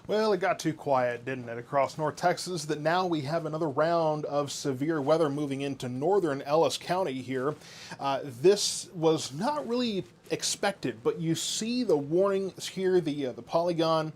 Well, it got too quiet, didn't it, across North Texas, that now we have another round of severe weather moving into northern Ellis County here. This was not really expected, but you see the warnings here, the polygon.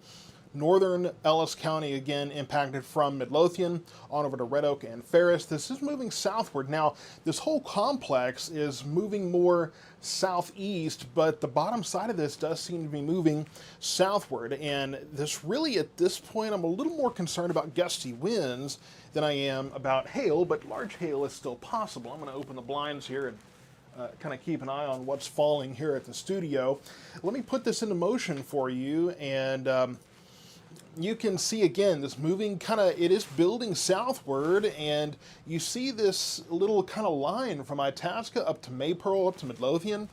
Northern Ellis County again impacted from Midlothian on over to Red Oak and Ferris. This is moving southward. Now, this whole complex is moving more southeast, but the bottom side of this does seem to be moving southward. And this really, at this point, I'm a little more concerned about gusty winds than I am about hail, but large hail is still possible. I'm going to open the blinds here and kind of keep an eye on what's falling here at the studio. Let me put this into motion for you, and you can see again this moving it is building southward, and you see this little kind of line from Itasca up to Maypearl up to Midlothian,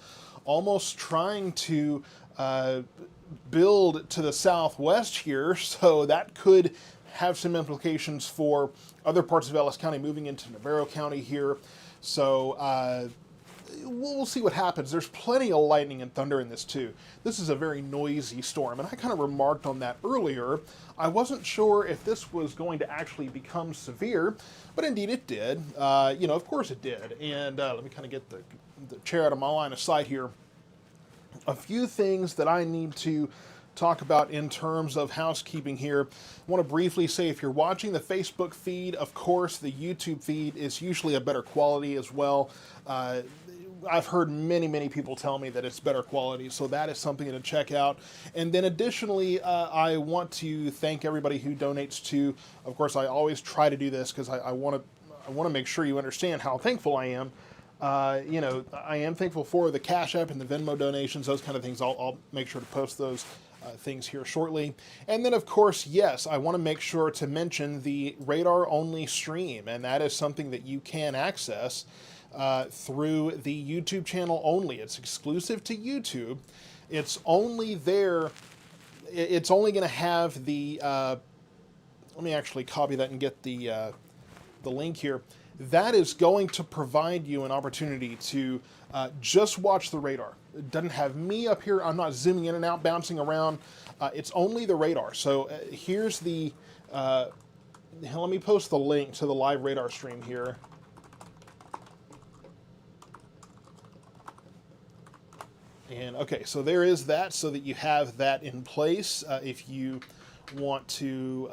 almost trying to build to the southwest here, so that could have some implications for other parts of Ellis County moving into Navarro County here. So we'll see what happens. There's plenty of lightning and thunder in this too. This is a very noisy storm, and I kind of remarked on that earlier. I wasn't sure if this was going to actually become severe, but indeed it did. Of course it did. And let me kind of get the chair out of my line of sight here. A few things that I need to talk about in terms of housekeeping here. I want to briefly say, if you're watching the Facebook feed, of course the YouTube feed is usually a better quality as well. I've heard many people tell me that it's better quality, so that is something to check out. And then additionally, I want to thank everybody who donates to, of course I always try to do this because I want to make sure you understand how thankful I am. I am thankful for the Cash App and the Venmo donations, those kind of things. I'll make sure to post those things here shortly. And then, of course, yes, I want to make sure to mention the radar-only stream, and that is something that you can access through the YouTube channel only. It's exclusive to YouTube. It's only there. It's only going to have the. Let me actually copy that and get the link here. That is going to provide you an opportunity to just watch the radar. It doesn't have me up here. I'm not zooming in and out, bouncing around. It's only the radar. So here's the. Let me post the link to the live radar stream here. And okay, so there is that, so that you have that in place if you want to,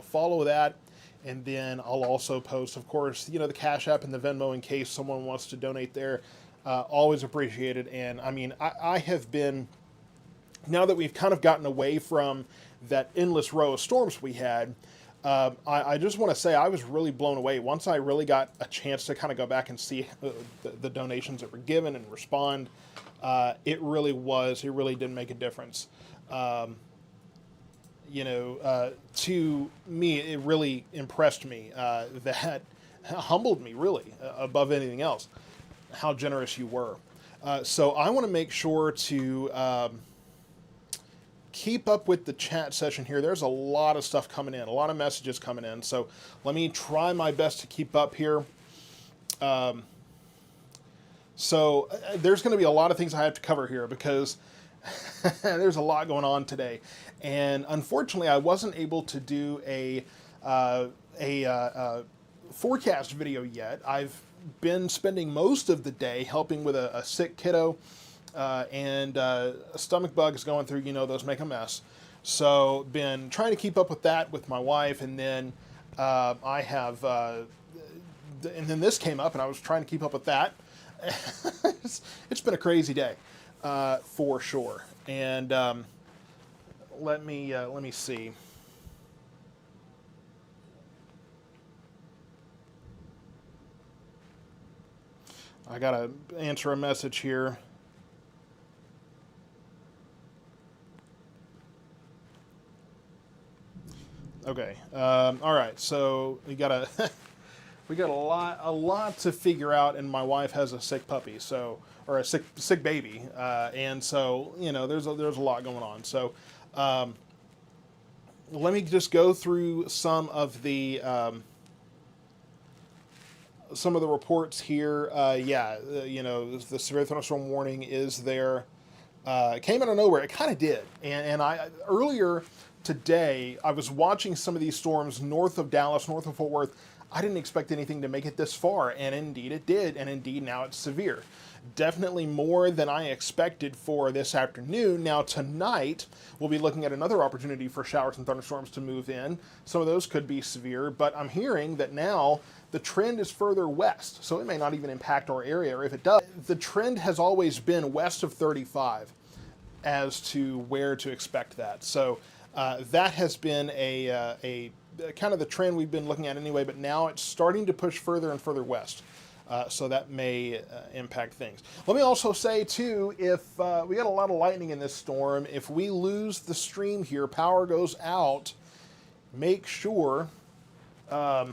follow that. And then I'll also post, of course, the Cash App and the Venmo in case someone wants to donate there. Always appreciated. And I mean, I have been, now that we've kind of gotten away from that endless row of storms we had, I just want to say I was really blown away once I really got a chance to kind of go back and see the donations that were given and respond. It really did make a difference. To me, it really impressed me, that humbled me really above anything else, how generous you were. So I want to make sure to keep up with the chat session here. There's a lot of stuff coming in, a lot of messages coming in. So let me try my best to keep up here. So there's going to be a lot of things I have to cover here because there's a lot going on today. And unfortunately, I wasn't able to do a forecast video yet. I've been spending most of the day helping with a sick kiddo, and a stomach bug is going through, those make a mess. So been trying to keep up with that with my wife, and then I have, and then this came up, and I was trying to keep up with that. It's been a crazy day, for sure. And let me see. I gotta answer a message here. Okay. All right. So we got a lot to figure out, and my wife has a sick puppy, or a sick baby, and so there's a lot going on. So let me just go through some of the reports here. The severe thunderstorm warning is there. It came out of nowhere. It kind of did, and I earlier today, I was watching some of these storms north of Dallas, north of Fort Worth. I didn't expect anything to make it this far, and indeed it did, and indeed now it's severe. Definitely more than I expected for this afternoon. Now tonight, we'll be looking at another opportunity for showers and thunderstorms to move in. Some of those could be severe, but I'm hearing that now the trend is further west, so it may not even impact our area, or if it does, the trend has always been west of 35 as to where to expect that. So that has been a kind of the trend we've been looking at anyway, but now it's starting to push further and further west. So that may impact things. Let me also say, too, if we got a lot of lightning in this storm, if we lose the stream here, power goes out, make sure... well,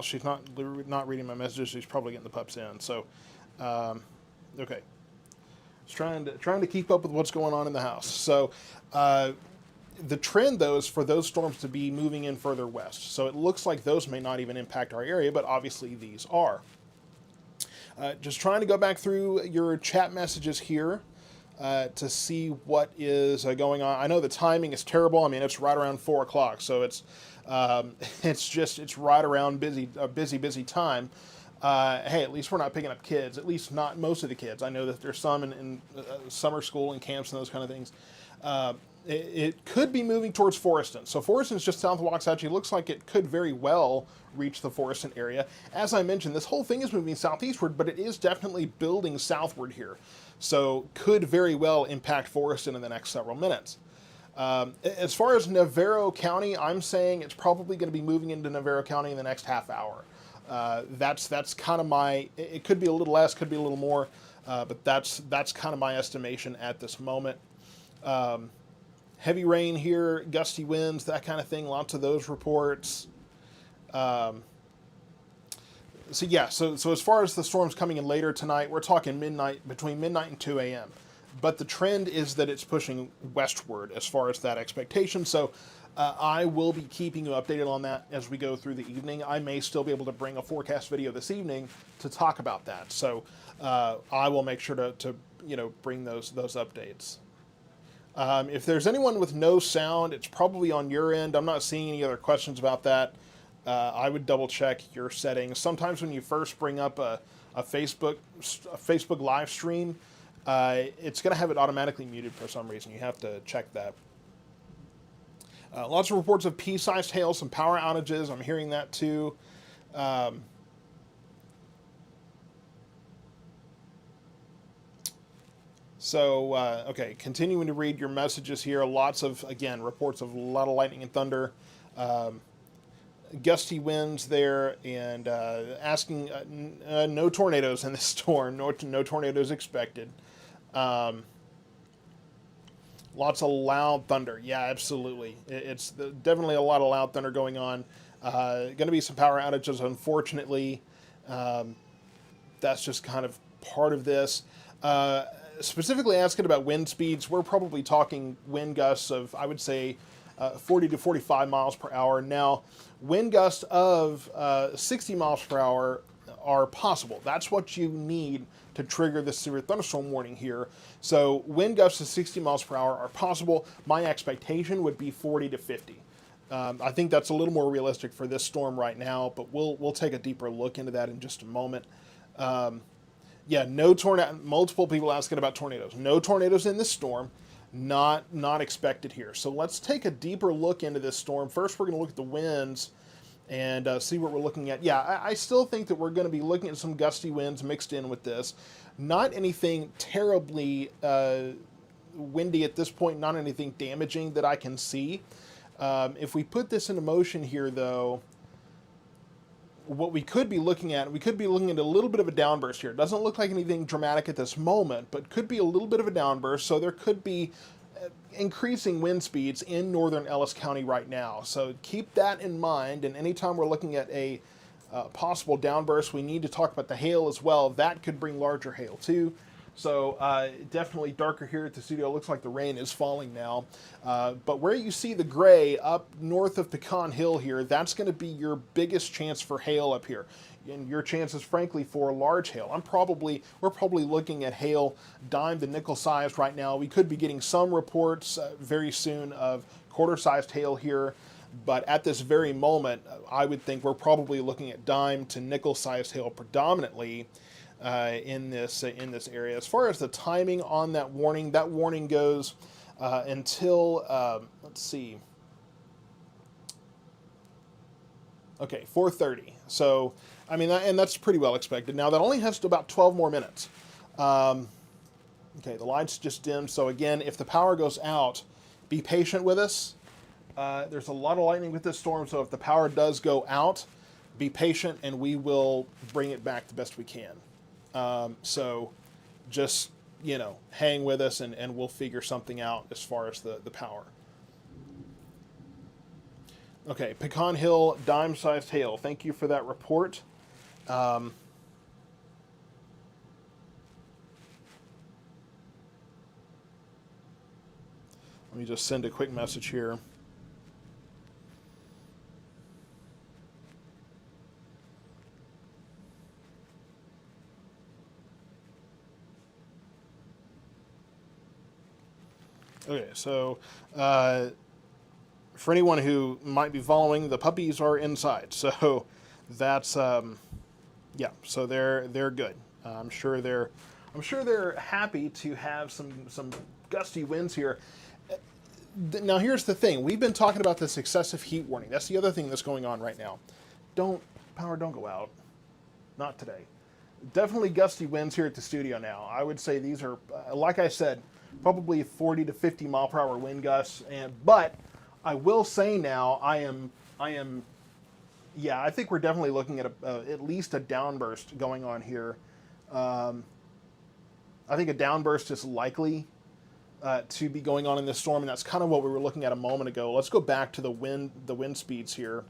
she's not reading my messages. She's probably getting the pups in. So, okay. Just trying to keep up with what's going on in the house. So, the trend, though, is for those storms to be moving in further west. So it looks like those may not even impact our area, but obviously these are. Just trying to go back through your chat messages here to see what is going on. I know the timing is terrible. I mean, it's right around 4 o'clock, so it's right around busy time. Hey, at least we're not picking up kids. At least not most of the kids. I know that there's some in summer school and camps and those kind of things. It could be moving towards Forreston. So Forreston's just south of Waxahachie. It looks like it could very well reach the Forreston area. As I mentioned, this whole thing is moving southeastward, but it is definitely building southward here. So could very well impact Forreston in the next several minutes. As far as Navarro County, I'm saying it's probably going to be moving into Navarro County in the next half hour. That's kind of my, it could be a little less, could be a little more, but that's kind of my estimation at this moment. Heavy rain here, gusty winds, that kind of thing, lots of those reports. So as far as the storms coming in later tonight, we're talking between midnight and 2 a.m. But the trend is that it's pushing westward as far as that expectation. So I will be keeping you updated on that as we go through the evening. I may still be able to bring a forecast video this evening to talk about that. So I will make sure to bring those updates. If there's anyone with no sound, it's probably on your end. I'm not seeing any other questions about that. I would double check your settings. Sometimes when you first bring up a Facebook live stream, it's going to have it automatically muted for some reason. You have to check that. Lots of reports of pea-sized hail, some power outages. I'm hearing that too. Okay, continuing to read your messages here. Lots of, again, reports of a lot of lightning and thunder. Gusty winds there, and asking no tornadoes in this storm. No tornadoes expected. Lots of loud thunder. Yeah, absolutely. It's definitely a lot of loud thunder going on. Going to be some power outages, unfortunately. That's just kind of part of this. Specifically asking about wind speeds, we're probably talking wind gusts of, I would say, 40 to 45 miles per hour. Now, wind gusts of 60 miles per hour are possible. That's what you need to trigger the severe thunderstorm warning here. So wind gusts of 60 miles per hour are possible. My expectation would be 40 to 50. I think that's a little more realistic for this storm right now, but we'll take a deeper look into that in just a moment. Yeah, no tornado. Multiple people asking about tornadoes. No tornadoes in this storm. Not expected here. So let's take a deeper look into this storm. First, we're going to look at the winds and see what we're looking at. Yeah, I still think that we're going to be looking at some gusty winds mixed in with this. Not anything terribly windy at this point. Not anything damaging that I can see. If we put this into motion here, though, what we could be looking at, a little bit of a downburst here. It doesn't look like anything dramatic at this moment, but could be a little bit of a downburst. So there could be increasing wind speeds in northern Ellis County right now. So keep that in mind. And anytime we're looking at a possible downburst, we need to talk about the hail as well. That could bring larger hail too. So definitely darker here at the studio. It looks like the rain is falling now. But where you see the gray up north of Pecan Hill here, that's going to be your biggest chance for hail up here. and your chances, frankly, for large hail. We're probably looking at hail dime to nickel size right now. We could be getting some reports very soon of quarter-sized hail here, but at this very moment, I would think we're probably looking at dime to nickel-sized hail predominantly in this area. As far as the timing on that warning goes until let's see. Okay, 4:30. So, I mean, and that's pretty well expected. Now, that only has to about 12 more minutes. Okay, the lights just dimmed. So, again, if the power goes out, be patient with us. There's a lot of lightning with this storm, so if the power does go out, be patient, and we will bring it back the best we can. So, just, hang with us, and we'll figure something out as far as the power. Okay, Pecan Hill, dime-sized hail. Thank you for that report. Let me just send a quick message here. Okay, so for anyone who might be following, the puppies are inside, so that's yeah. So they're good. I'm sure they're happy to have some gusty winds here. Now here's the thing: we've been talking about this excessive heat warning. That's the other thing that's going on right now. Don't go out. Not today. Definitely gusty winds here at the studio now. I would say these are, like I said, probably 40 to 50 mile per hour wind gusts, but I will say now, yeah, I think we're definitely looking at at least a downburst going on here. I think a downburst is likely to be going on in this storm, and that's kind of what we were looking at a moment ago. Let's go back to the wind speeds here.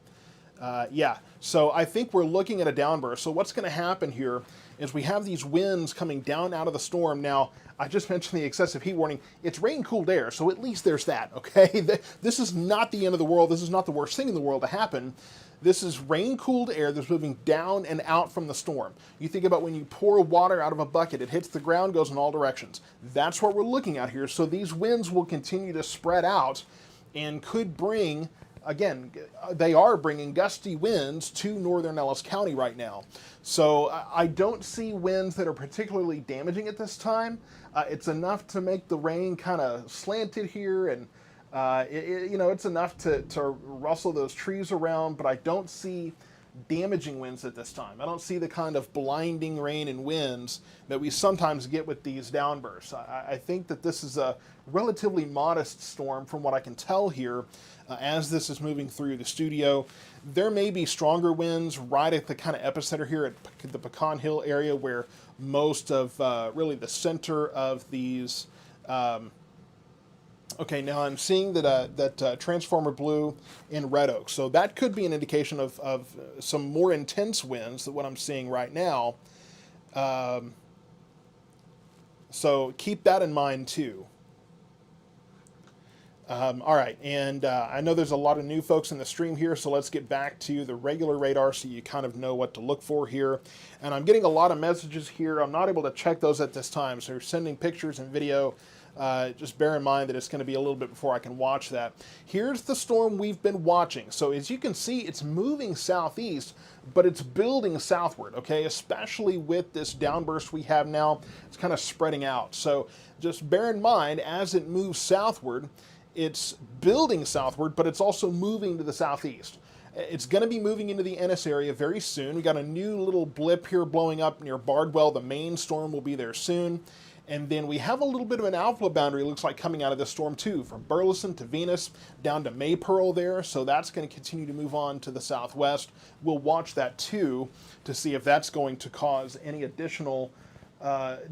Yeah, so I think we're looking at a downburst. So what's going to happen here is we have these winds coming down out of the storm. Now, I just mentioned the excessive heat warning. It's rain-cooled air, so at least there's that, okay? This is not the end of the world. This is not the worst thing in the world to happen. This is rain-cooled air that's moving down and out from the storm. You think about when you pour water out of a bucket, it hits the ground, goes in all directions. That's what we're looking at here. So these winds will continue to spread out and could bring, again, they are bringing gusty winds to northern Ellis County right now. So I don't see winds that are particularly damaging at this time. It's enough to make the rain kind of slanted here, and it's enough to rustle those trees around, but I don't see damaging winds at this time. I don't see the kind of blinding rain and winds that we sometimes get with these downbursts. I think that this is a relatively modest storm from what I can tell here as this is moving through the studio. There may be stronger winds right at the kind of epicenter here at the Pecan Hill area where most of really the center of these okay, now I'm seeing that transformer blue in red oak. So that could be an indication of some more intense winds than what I'm seeing right now. So keep that in mind too. All right, and I know there's a lot of new folks in the stream here, so let's get back to the regular radar so you kind of know what to look for here. And I'm getting a lot of messages here. I'm not able to check those at this time, so you're sending pictures and video. Just bear in mind that it's going to be a little bit before I can watch that. Here's the storm we've been watching. So as you can see, it's moving southeast, but it's building southward, okay? Especially with this downburst we have now, it's kind of spreading out. So just bear in mind, as it moves southward, it's building southward, but it's also moving to the southeast. It's going to be moving into the Ennis area very soon. We got a new little blip here blowing up near Bardwell. The main storm will be there soon. And then we have a little bit of an alpha boundary, looks like, coming out of this storm too, from Burleson to Venus down to Maypearl there. So that's going to continue to move on to the southwest. We'll watch that too to see if that's going to cause any additional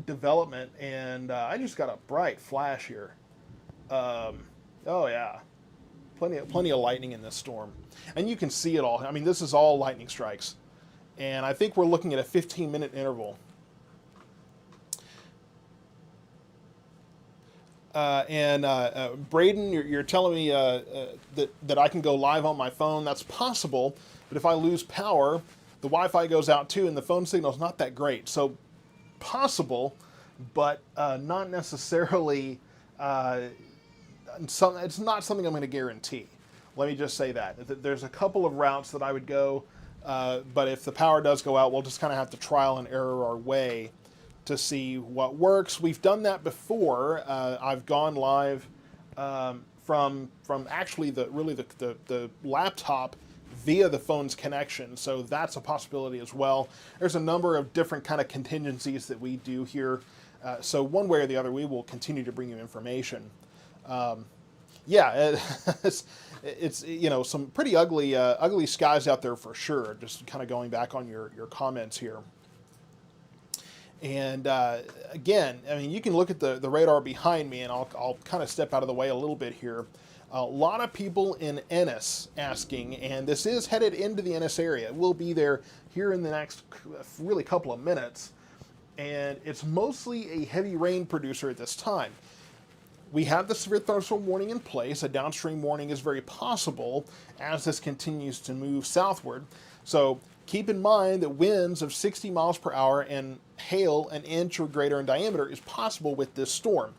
development. And I just got a bright flash here. Oh yeah, plenty of lightning in this storm, and you can see it all. I mean, this is all lightning strikes, and I think we're looking at a 15-minute interval. Braden, you're telling me that I can go live on my phone. That's possible, but if I lose power, the Wi-Fi goes out too, and the phone signal's not that great. So possible, but not necessarily. It's not something I'm going to guarantee. Let me just say that. There's a couple of routes that I would go, but if the power does go out, we'll just kind of have to trial and error our way to see what works. We've done that before. I've gone live from actually the laptop via the phone's connection, so that's a possibility as well. There's a number of different kind of contingencies that we do here, so one way or the other, we will continue to bring you information. Yeah, it's you know, some pretty ugly skies out there for sure. Just kind of going back on your comments here. And again, I mean, you can look at the radar behind me, and I'll kind of step out of the way a little bit here. A lot of people in Ennis asking, and this is headed into the Ennis area. We'll be there here in the next really couple of minutes, and it's mostly a heavy rain producer at this time. We have the severe thunderstorm warning in place. A downstream warning is very possible as this continues to move southward. So keep in mind that winds of 60 miles per hour and hail an inch or greater in diameter is possible with this storm.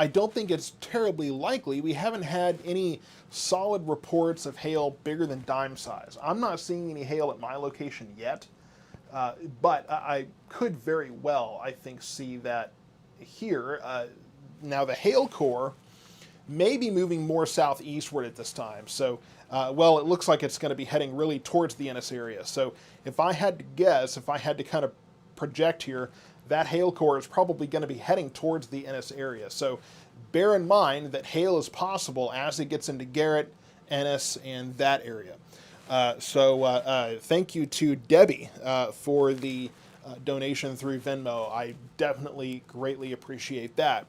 I don't think it's terribly likely. We haven't had any solid reports of hail bigger than dime size. I'm not seeing any hail at my location yet, but I could very well, I think, see that here. Now the hail core may be moving more southeastward at this time. So, well, it looks like it's going to be heading really towards the Ennis area. So if I had to guess, if I had to kind of project here, that hail core is probably going to be heading towards the Ennis area. So bear in mind that hail is possible as it gets into Garrett, Ennis, and that area. Thank you to Debbie for the donation through Venmo. I definitely greatly appreciate that.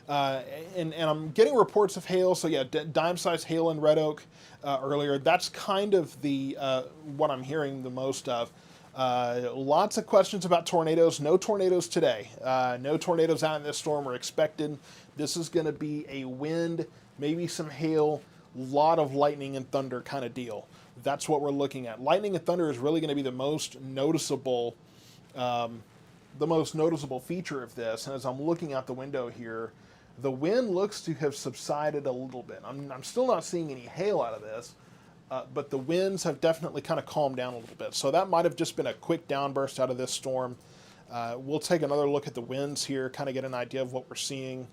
And I'm getting reports of hail. So yeah, dime-sized hail in Red Oak earlier. That's kind of the what I'm hearing the most of. Lots of questions about tornadoes. No tornadoes today. No tornadoes out in this storm are expected. This is going to be a wind, maybe some hail, lot of lightning and thunder kind of deal. That's what we're looking at. Lightning and thunder is really going to be the most noticeable feature of this. And as I'm looking out the window here, the wind looks to have subsided a little bit. I'm still not seeing any hail out of this. But the winds have definitely kind of calmed down a little bit. So that might have just been a quick downburst out of this storm. We'll take another look at the winds here, kind of get an idea of what we're seeing.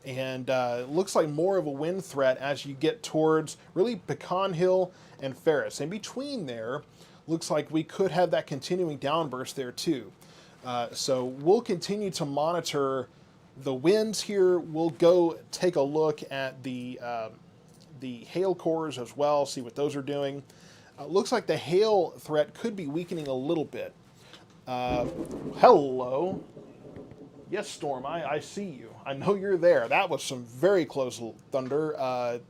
And it looks like more of a wind threat as you get towards really Pecan Hill and Ferris. In between there, looks like we could have that continuing downburst there too. So we'll continue to monitor the winds here. We'll go take a look at the hail cores as well, see what those are doing. Looks like the hail threat could be weakening a little bit. Hello. Yes, Storm, I see you. I know you're there. That was some very close thunder.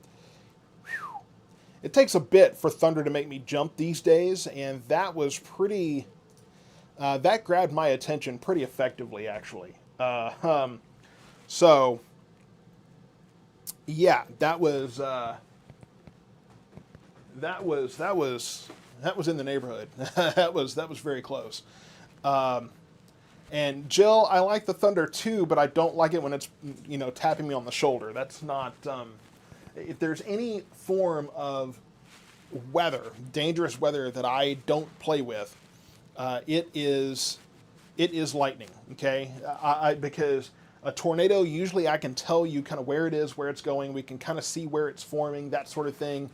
It takes a bit for thunder to make me jump these days, and that was pretty... that grabbed my attention pretty effectively, actually. So... yeah, that was in the neighborhood. that was very close. And Jill, I like the thunder too, but I don't like it when it's, you know, tapping me on the shoulder. That's not. If there's any form of weather, dangerous weather that I don't play with, it is lightning. Okay, because a tornado, usually I can tell you kind of where it is, where it's going. We can kind of see where it's forming, that sort of thing.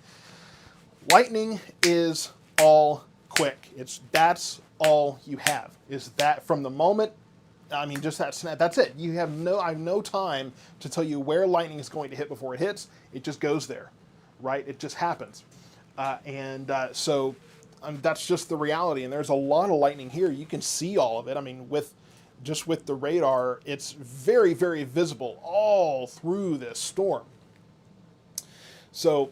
Lightning is all quick. That's all you have. Is that from the moment, I mean, just that snap, that's it. I have no time to tell you where lightning is going to hit before it hits. It just goes there, right? It just happens. So that's just the reality. And there's a lot of lightning here. You can see all of it. I mean, with the radar, it's very, very visible all through this storm. So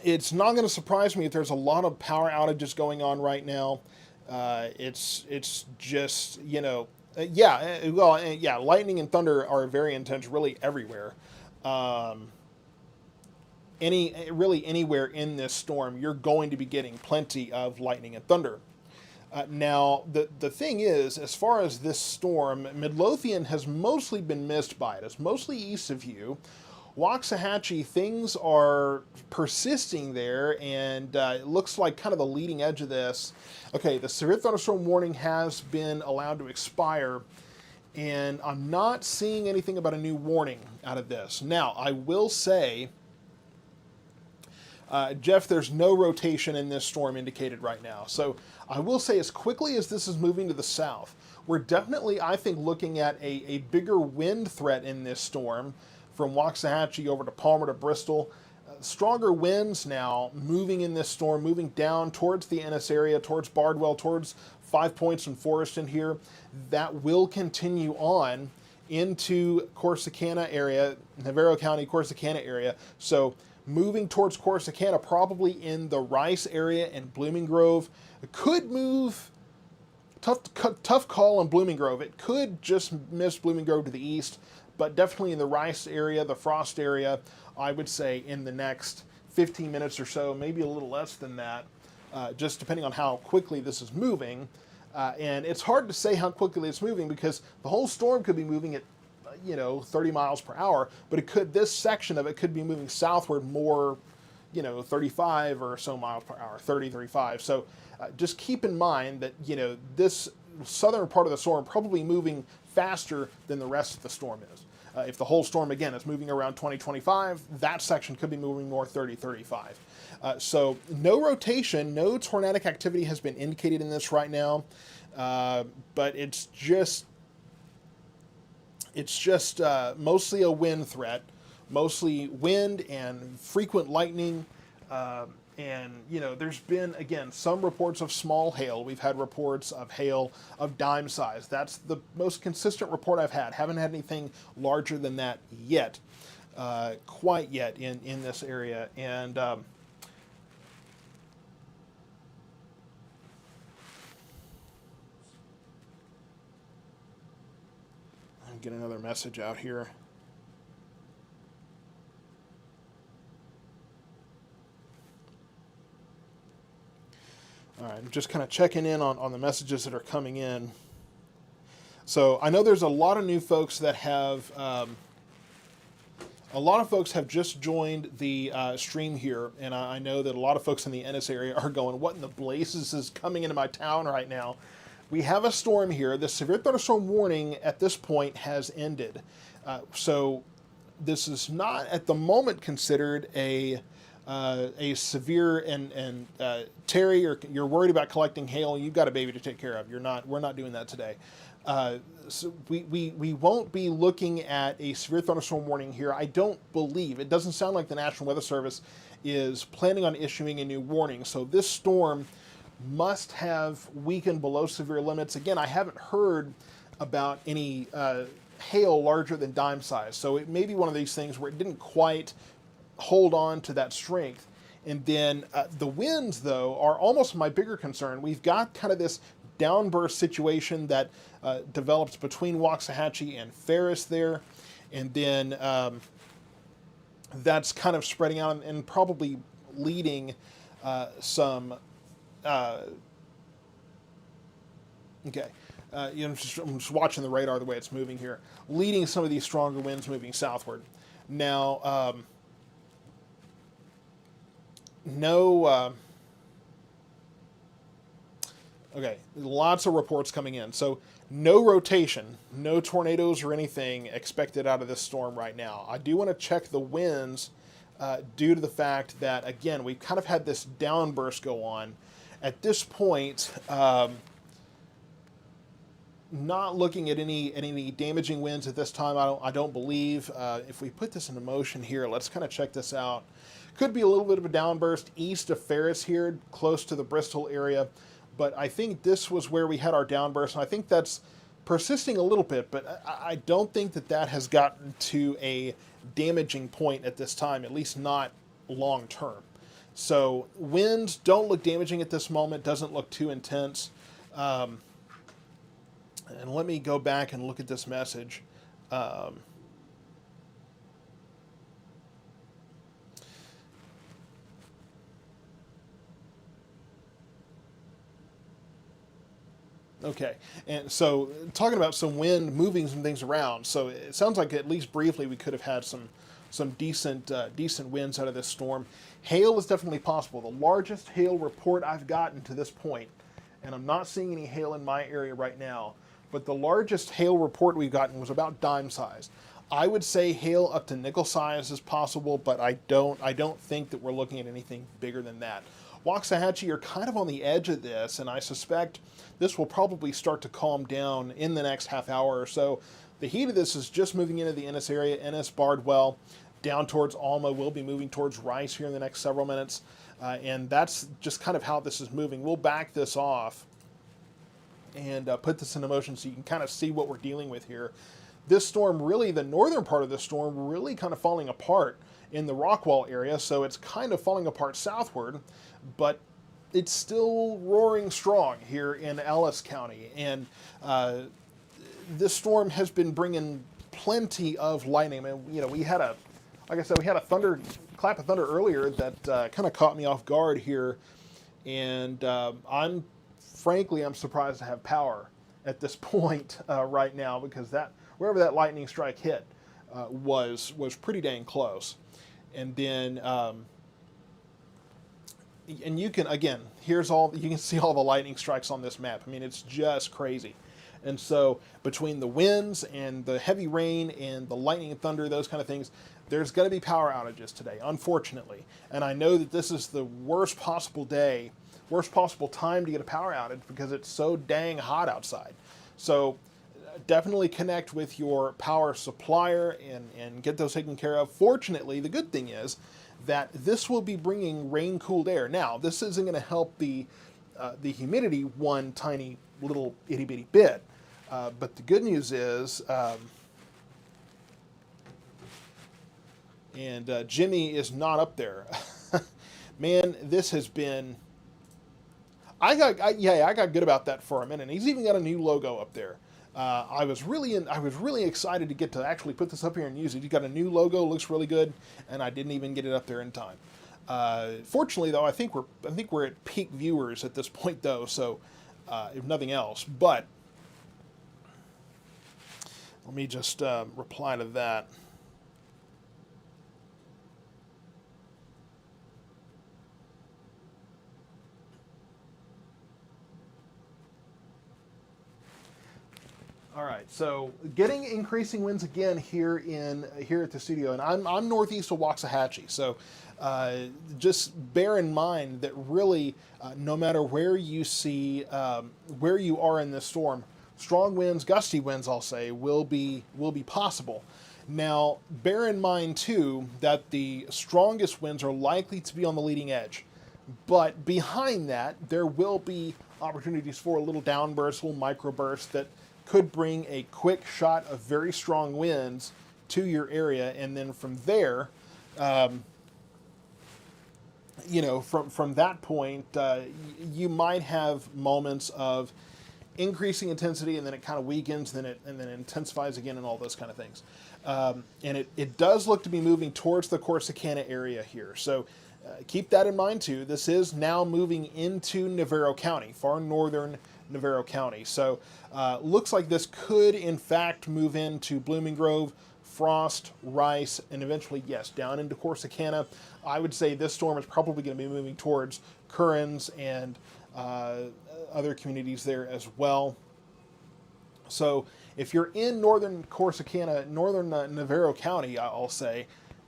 it's not going to surprise me if there's a lot of power outages going on right now. It's just, you know, lightning and thunder are very intense, really everywhere. Anywhere in this storm, you're going to be getting plenty of lightning and thunder. Now, the thing is, as far as this storm, Midlothian has mostly been missed by it. It's mostly east of you. Waxahachie, things are persisting there, and it looks like kind of the leading edge of this. Okay, the severe thunderstorm warning has been allowed to expire, and I'm not seeing anything about a new warning out of this. Now, I will say, Jeff, there's no rotation in this storm indicated right now. So I will say, as quickly as this is moving to the south, we're definitely, I think, looking at a bigger wind threat in this storm from Waxahachie over to Palmer to Bristol. Stronger winds now moving in this storm, moving down towards the Ennis area, towards Bardwell, towards 5 Points and Forest in here. That will continue on into Corsicana area, Navarro County, Corsicana area. So moving towards Corsicana, probably in the Rice area and Blooming Grove. It could move, tough call on Blooming Grove. It could just miss Blooming Grove to the east, but definitely in the Rice area, the Frost area, I would say in the next 15 minutes or so, maybe a little less than that, just depending on how quickly this is moving. And it's hard to say how quickly it's moving because the whole storm could be moving at 30 miles per hour, but this section of it could be moving southward more, 35 or so miles per hour, 30, 35. So just keep in mind that, this southern part of the storm probably moving faster than the rest of the storm is. If the whole storm, again, is moving around 20, 25, that section could be moving more 30, 35. So no rotation, no tornadic activity has been indicated in this right now, but it's just mostly a wind threat, mostly wind and frequent lightning. And, there's been, again, some reports of small hail. We've had reports of hail of dime size. That's the most consistent report I've had. Haven't had anything larger than that yet, quite yet in this area. And I'll get another message out here. All right, I'm just kind of checking in on the messages that are coming in. So I know there's a lot of new folks that have, a lot of folks have just joined the stream here, and I know that a lot of folks in the Ennis area are going, what in the blazes is coming into my town right now? We have a storm here. The severe thunderstorm warning at this point has ended. So this is not at the moment considered a severe and Terry, you're worried about collecting hail. You've got a baby to take care of. We're not doing that today. So we won't be looking at a severe thunderstorm warning here. I don't believe, it doesn't sound like the National Weather Service is planning on issuing a new warning. So this storm must have weakened below severe limits. Again, I haven't heard about any hail larger than dime size. So it may be one of these things where it didn't quite hold on to that strength. And then the winds, though, are almost my bigger concern. We've got kind of this downburst situation that developed between Waxahachie and Ferris there. And then that's kind of spreading out and probably leading some... okay. I'm just watching the radar the way it's moving here, leading some of these stronger winds moving southward. Now, okay, lots of reports coming in. So no rotation, no tornadoes or anything expected out of this storm right now. I do want to check the winds due to the fact that, again, we've kind of had this downburst go on. At this point, not looking at any damaging winds at this time. I don't believe. If we put this into motion here, let's kind of check this out. Could be a little bit of a downburst east of Ferris here, close to the Bristol area. But I think this was where we had our downburst, and I think that's persisting a little bit, but I don't think that has gotten to a damaging point at this time, at least not long term. So winds don't look damaging at this moment, doesn't look too intense. And let me go back and look at this message. Okay, and so talking about some wind moving some things around. So it sounds like at least briefly we could have had some decent winds out of this storm. Hail is definitely possible. The largest hail report I've gotten to this point, and I'm not seeing any hail in my area right now, but the largest hail report we've gotten was about dime size. I would say hail up to nickel size is possible, but I don't think that we're looking at anything bigger than that. Waxahachie are kind of on the edge of this, and I suspect this will probably start to calm down in the next half hour or so. The heat of this is just moving into the Ennis area, Ennis, Bardwell, down towards Alma. We'll be moving towards Rice here in the next several minutes, and that's just kind of how this is moving. We'll back this off and put this into motion so you can kind of see what we're dealing with here. This storm, really, the northern part of the storm, really kind of falling apart in the Rockwall area, so it's kind of falling apart southward, but it's still roaring strong here in Ellis County, and this storm has been bringing plenty of lightning. I mean, you know, we had a, like I said, we had a clap of thunder earlier that kind of caught me off guard here, and I'm surprised to have power at this point right now, because that wherever that lightning strike hit was pretty dang close. And then and you can, again, you can see all the lightning strikes on this map. I mean, it's just crazy. And so between the winds and the heavy rain and the lightning and thunder, those kind of things, there's going to be power outages today, unfortunately. And I know that this is the worst possible day, worst possible time to get a power outage because it's so dang hot outside. So definitely connect with your power supplier and get those taken care of. Fortunately, the good thing is that this will be bringing rain-cooled air. Now, this isn't going to help the humidity one tiny little itty-bitty bit, but the good news is, Jimmy is not up there. Man, this has been... I got good about that for a minute. He's even got a new logo up there. I was really excited to get to actually put this up here and use it. You got a new logo, looks really good, and I didn't even get it up there in time. Fortunately, though, I think we're at peak viewers at this point, though. So, if nothing else, but let me just reply to that. All right, so getting increasing winds again here at the studio, and I'm northeast of Waxahachie, so just bear in mind that really, no matter where you see where you are in this storm, strong winds, gusty winds, I'll say, will be possible. Now, bear in mind too that the strongest winds are likely to be on the leading edge, but behind that there will be opportunities for a little downburst, little microburst that could bring a quick shot of very strong winds to your area, and then from there, you know, from that point, you might have moments of increasing intensity, and then it kind of weakens, and then it intensifies again, and all those kind of things. And it does look to be moving towards the Corsicana area here, so keep that in mind too. This is now moving into Navarro County, far northern Navarro County. So looks like this could in fact move into Blooming Grove, Frost, Rice, and eventually, yes, down into Corsicana. I would say this storm is probably going to be moving towards Currens and other communities there as well. So if you're in northern Corsicana, northern Navarro County, I'll say,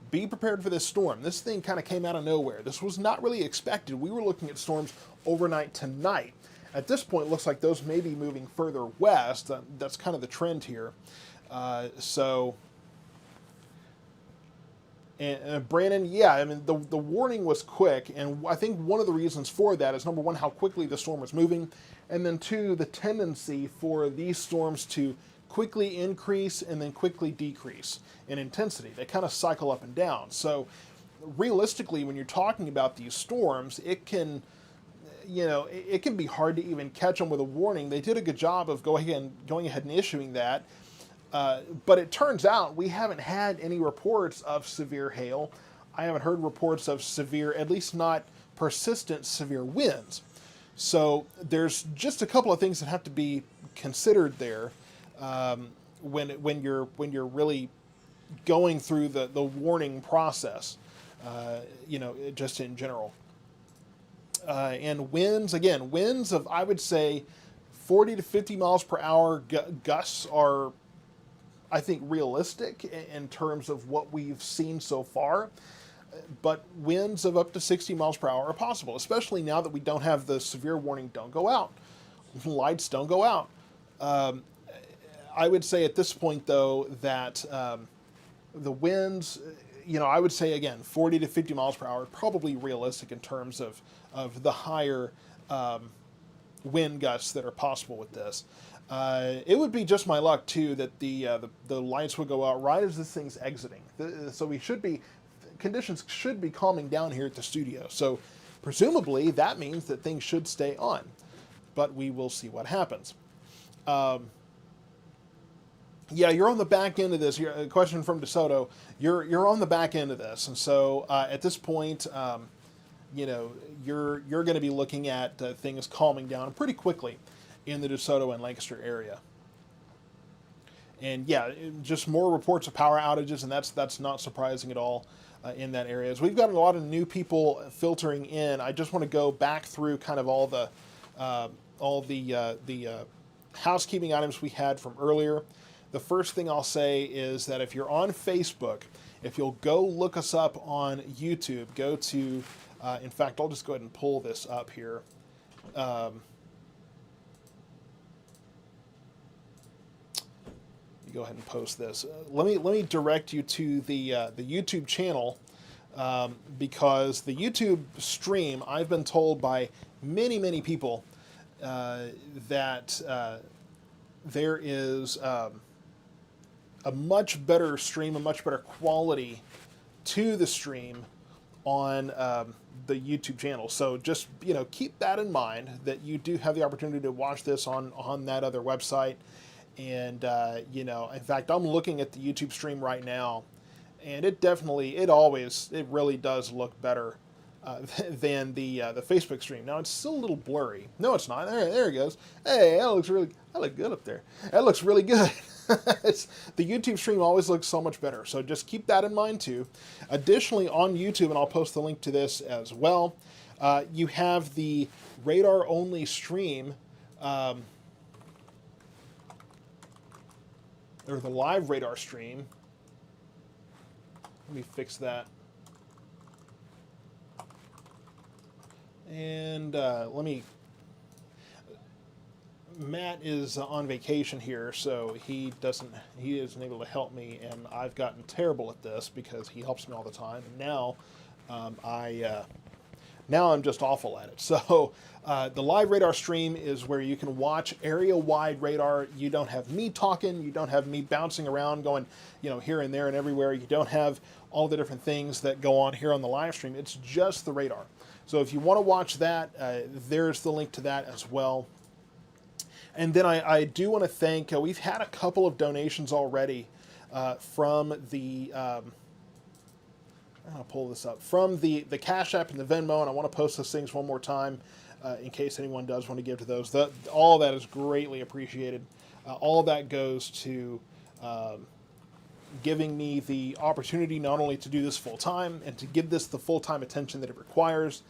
be prepared for this storm. This thing kind of came out of nowhere. This was not really expected. We were looking at storms overnight tonight. At this point, it looks like those may be moving further west. That's kind of the trend here. And Brandon, yeah, I mean, the warning was quick, and I think one of the reasons for that is, number one, how quickly the storm was moving, and then two, the tendency for these storms to quickly increase and then quickly decrease in intensity. They kind of cycle up and down. So realistically, when you're talking about these storms, it can be hard to even catch them with a warning. They did a good job of going ahead and issuing that. But it turns out we haven't had any reports of severe hail. I haven't heard reports of severe, at least not persistent severe winds. So there's just a couple of things that have to be considered there when you're really going through the warning process. Just in general. And winds, again, winds of, I would say, 40 to 50 miles per hour gusts are, I think, realistic in terms of what we've seen so far. But winds of up to 60 miles per hour are possible, especially now that we don't have the severe warning, don't go out. Lights don't go out. I would say at this point, though, that the winds, I would say, again, 40 to 50 miles per hour, probably realistic in terms of the higher wind gusts that are possible with this. It would be just my luck, too, that the lights would go out right as this thing's exiting. So conditions should be calming down here at the studio. So presumably that means that things should stay on, but we will see what happens. You're on the back end of this. A question from DeSoto. You're on the back end of this, and so at this point, you're going to be looking at things calming down pretty quickly in the DeSoto and Lancaster area. And just more reports of power outages, and that's not surprising at all in that area. As we've got a lot of new people filtering in, I just want to go back through kind of all the housekeeping items we had from earlier. The first thing I'll say is that if you're on Facebook, if you'll go look us up on YouTube, go to, in fact, I'll just go ahead and pull this up here. Go ahead and post this. Let me direct you to the YouTube channel because the YouTube stream, I've been told by many people that there is a much better stream, a much better quality to the stream on the YouTube channel. So just keep that in mind, that you do have the opportunity to watch this on that other website. And, in fact, I'm looking at the YouTube stream right now, and it really does look better than the Facebook stream. Now, it's still a little blurry. No, it's not. There it goes. Hey, I look good up there. That looks really good. The YouTube stream always looks so much better. So just keep that in mind, too. Additionally, on YouTube, and I'll post the link to this as well, you have the radar-only stream, or the live radar stream. Let me fix that. And Matt is on vacation here, so he isn't able to help me, and I've gotten terrible at this because he helps me all the time. And now I'm just awful at it. So the live radar stream is where you can watch area-wide radar. You don't have me talking. You don't have me bouncing around going, here and there and everywhere. You don't have all the different things that go on here on the live stream. It's just the radar. So if you want to watch that, there's the link to that as well. And then I do want to thank, we've had a couple of donations already from the... I'll pull this up from the Cash App and the Venmo, and I want to post those things one more time in case anyone does want to give to those. All of that is greatly appreciated. All of that goes to giving me the opportunity not only to do this full time and to give this the full time attention that it requires,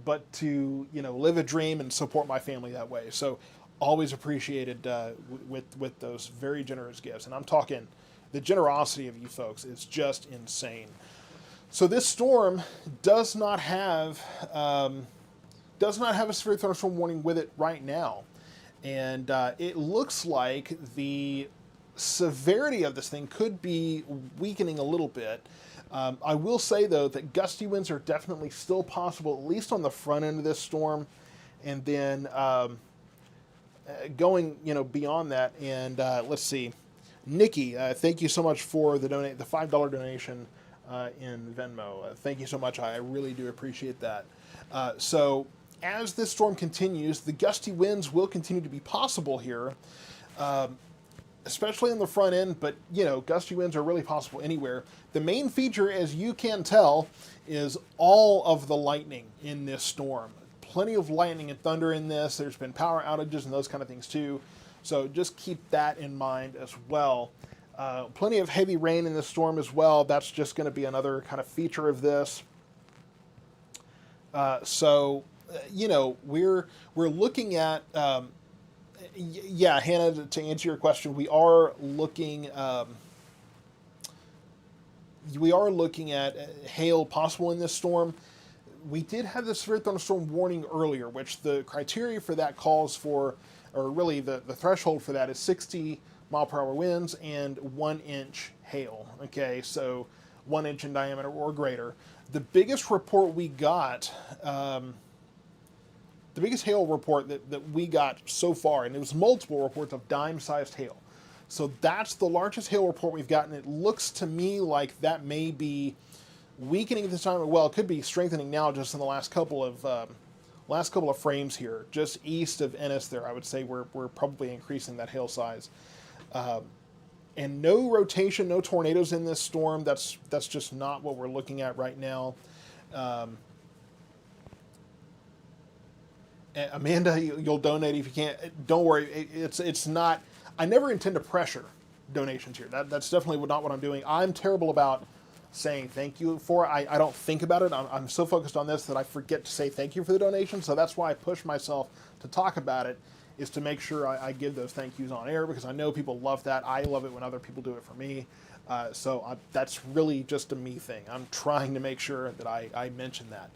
but to live a dream and support my family that way. So always appreciated with those very generous gifts, and I'm talking the generosity of you folks is just insane. So this storm does not have a severe thunderstorm warning with it right now, and it looks like the severity of this thing could be weakening a little bit. I will say though that gusty winds are definitely still possible, at least on the front end of this storm, and then going beyond that. And let's see, Nikki, thank you so much for the $5 donation. In Venmo. Thank you so much. I really do appreciate that. So as this storm continues, the gusty winds will continue to be possible here, especially on the front end, but gusty winds are really possible anywhere. The main feature, as you can tell, is all of the lightning in this storm. plenty of lightning and thunder in this. There's been power outages and those kind of things too. So just keep that in mind as well. Plenty of heavy rain in this storm as well. That's just going to be another kind of feature of this. You know, we're looking at, yeah, Hannah, to answer your question, we are looking at hail possible in this storm. We did have the severe thunderstorm warning earlier, which the criteria for that calls for, or really the threshold for that is 60 mile per hour winds and 1 inch hail. Okay, so 1 inch in diameter or greater. The biggest report we got, the biggest hail report that we got so far, and it was multiple reports of dime-sized hail. So that's the largest hail report we've gotten. It looks to me like that may be weakening at this time. Well, it could be strengthening now just in the last couple of frames here. Just east of Ennis there, I would say we're probably increasing that hail size. And no rotation, no tornadoes in this storm. That's just not what we're looking at right now. Amanda, you'll donate if you can't. Don't worry, it's not. I never intend to pressure donations here. That's definitely not what I'm doing. I'm terrible about saying thank you for it. I don't think about it. I'm so focused on this that I forget to say thank you for the donation. So that's why I push myself to talk about it, is to make sure I give those thank yous on air, because I know people love that. I love it when other people do it for me. That's really just a me thing. I'm trying to make sure that I mention that.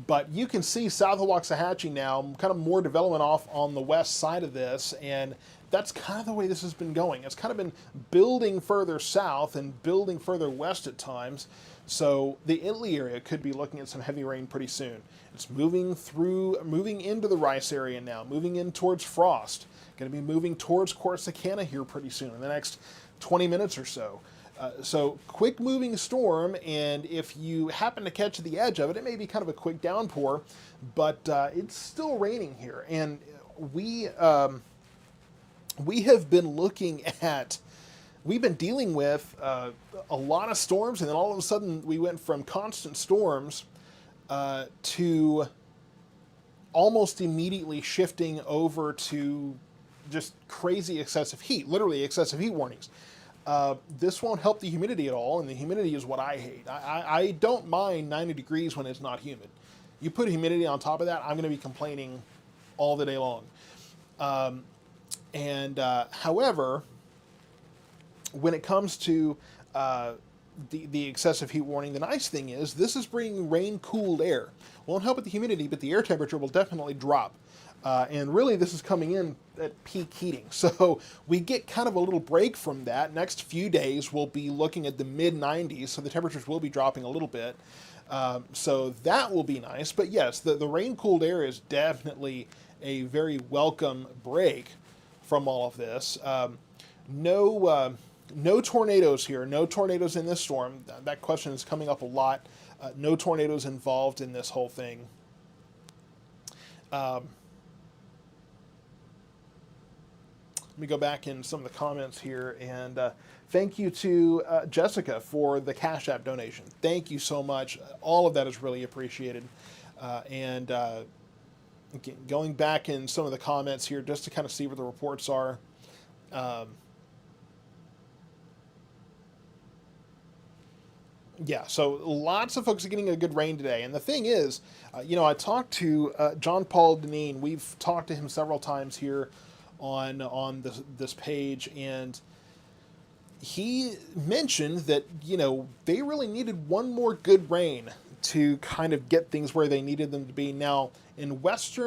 But you can see south of Waxahachie now, kind of more development off on the west side of this, and that's kind of the way this has been going. It's kind of been building further south and building further west at times. So the Italy area could be looking at some heavy rain pretty soon. It's moving into the Rice area now, moving in towards Frost. Going to be moving towards Corsicana here pretty soon in the next 20 minutes or so. So quick moving storm, and if you happen to catch the edge of it, it may be kind of a quick downpour, but it's still raining here. And we have been we've been dealing with a lot of storms, and then all of a sudden we went from constant storms to almost immediately shifting over to just crazy excessive heat, literally excessive heat warnings. This won't help the humidity at all, and the humidity is what I hate. I don't mind 90 degrees when it's not humid. You put humidity on top of that, I'm going to be complaining all the day long. However, when it comes to the excessive heat warning, the nice thing is this is bringing rain-cooled air. Won't help with the humidity, but the air temperature will definitely drop. And really, this is coming in at peak heating. So we get kind of a little break from that. Next few days, we'll be looking at the mid-90s, so the temperatures will be dropping a little bit. So that will be nice. But yes, the rain-cooled air is definitely a very welcome break from all of this. No tornadoes here. No tornadoes in this storm. That question is coming up a lot. No tornadoes involved in this whole thing. Let me go back in some of the comments here, and thank you to Jessica for the Cash App donation. Thank you so much. All of that is really appreciated. Again, going back in some of the comments here just to kind of see where the reports are. Yeah, so lots of folks are getting a good rain today. And the thing is, I talked to John Paul Deneen. We've talked to him several times here on this page, and he mentioned that they really needed one more good rain to kind of get things where they needed them to be. Now in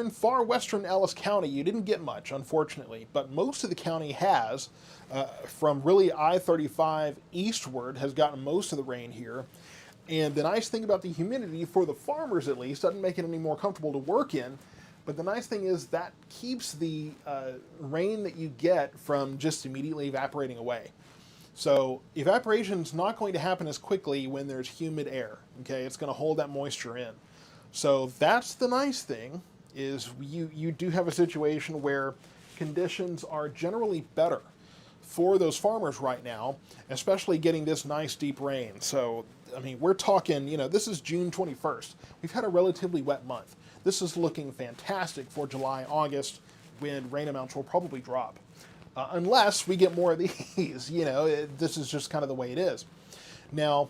far western Ellis County, you didn't get much, unfortunately, but most of the county has, from really I-35 eastward, has gotten most of the rain here. And the nice thing about the humidity, for the farmers at least, doesn't make it any more comfortable to work in. But the nice thing is that keeps the rain that you get from just immediately evaporating away. So evaporation is not going to happen as quickly when there's humid air. Okay, it's going to hold that moisture in. So that's the nice thing, is you do have a situation where conditions are generally better for those farmers right now, especially getting this nice deep rain. So I mean, we're talking, this is June 21st. We've had a relatively wet month. This is looking fantastic for July, August, when rain amounts will probably drop. Unless we get more of these, this is just kind of the way it is. Now,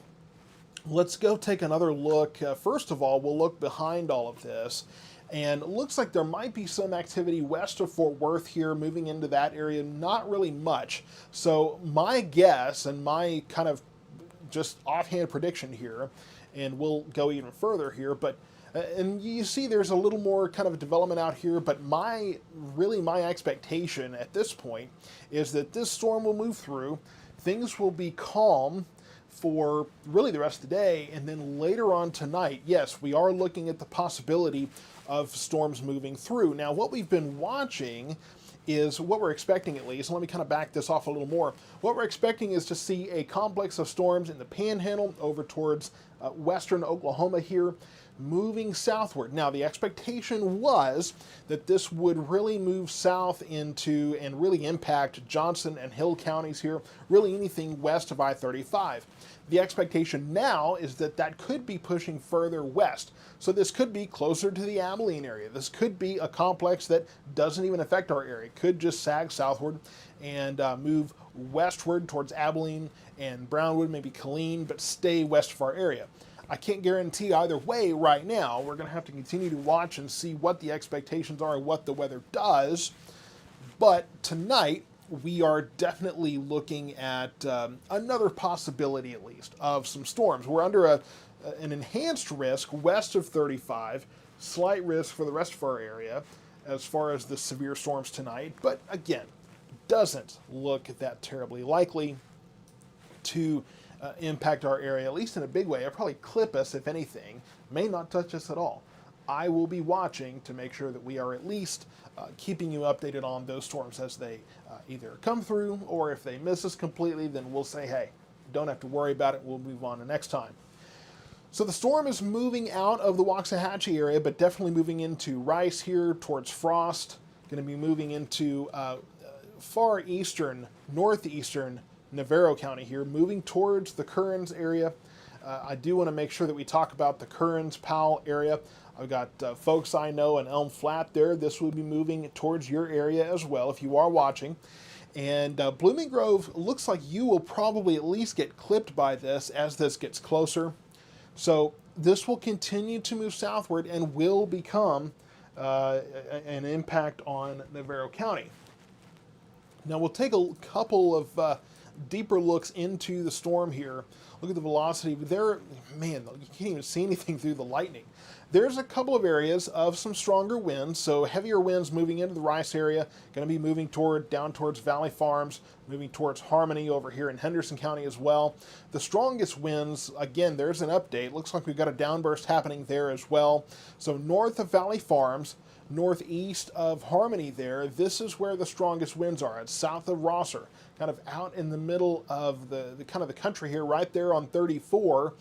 let's go take another look. First of all, we'll look behind all of this. And it looks like there might be some activity west of Fort Worth here, moving into that area. Not really much. So my guess and my kind of just offhand prediction here, and we'll go even further here, but and you see there's a little more kind of development out here, but my expectation at this point is that this storm will move through. Things will be calm for really the rest of the day, and then later on tonight, yes, we are looking at the possibility of storms moving through. Now, what we've been watching is what we're expecting, at least. Let me kind of back this off a little more. What we're expecting is to see a complex of storms in the Panhandle over towards western Oklahoma here, moving southward. Now, the expectation was that this would really move south into and really impact Johnson and Hill counties here, really anything west of I-35. The expectation now is that that could be pushing further west. So this could be closer to the Abilene area. This could be a complex that doesn't even affect our area. It could just sag southward and move westward towards Abilene and Brownwood, maybe Killeen, but stay west of our area. I can't guarantee either way right now. We're going to have to continue to watch and see what the expectations are and what the weather does. But tonight, we are definitely looking at another possibility, at least, of some storms. We're under an enhanced risk west of 35, slight risk for the rest of our area as far as the severe storms tonight. But again, doesn't look that terribly likely to impact our area, at least in a big way. It'll probably clip us, if anything, may not touch us at all. I will be watching to make sure that we are at least keeping you updated on those storms as they either come through, or if they miss us completely, then we'll say, hey, don't have to worry about it. We'll move on to next time. So the storm is moving out of the Waxahachie area, but definitely moving into Rice here towards Frost. Going to be moving into far eastern, northeastern Navarro County here, moving towards the Kearns area. I do want to make sure that we talk about the Kearns, Powell area. I've got folks I know in Elm Flat there. This will be moving towards your area as well if you are watching. And Blooming Grove looks like you will probably at least get clipped by this as this gets closer. So this will continue to move southward and will become an impact on Navarro County. Now we'll take a couple of deeper looks into the storm here. Look at the velocity. There, man, you can't even see anything through the lightning. There's a couple of areas of some stronger winds, so heavier winds moving into the Rice area, going to be moving down towards Valley Farms, moving towards Harmony over here in Henderson County as well. The strongest winds, again, there's an update. Looks like we've got a downburst happening there as well. So north of Valley Farms, northeast of Harmony there, this is where the strongest winds are. It's south of Rosser, kind of out in the middle of the kind of the country here, right there on 34.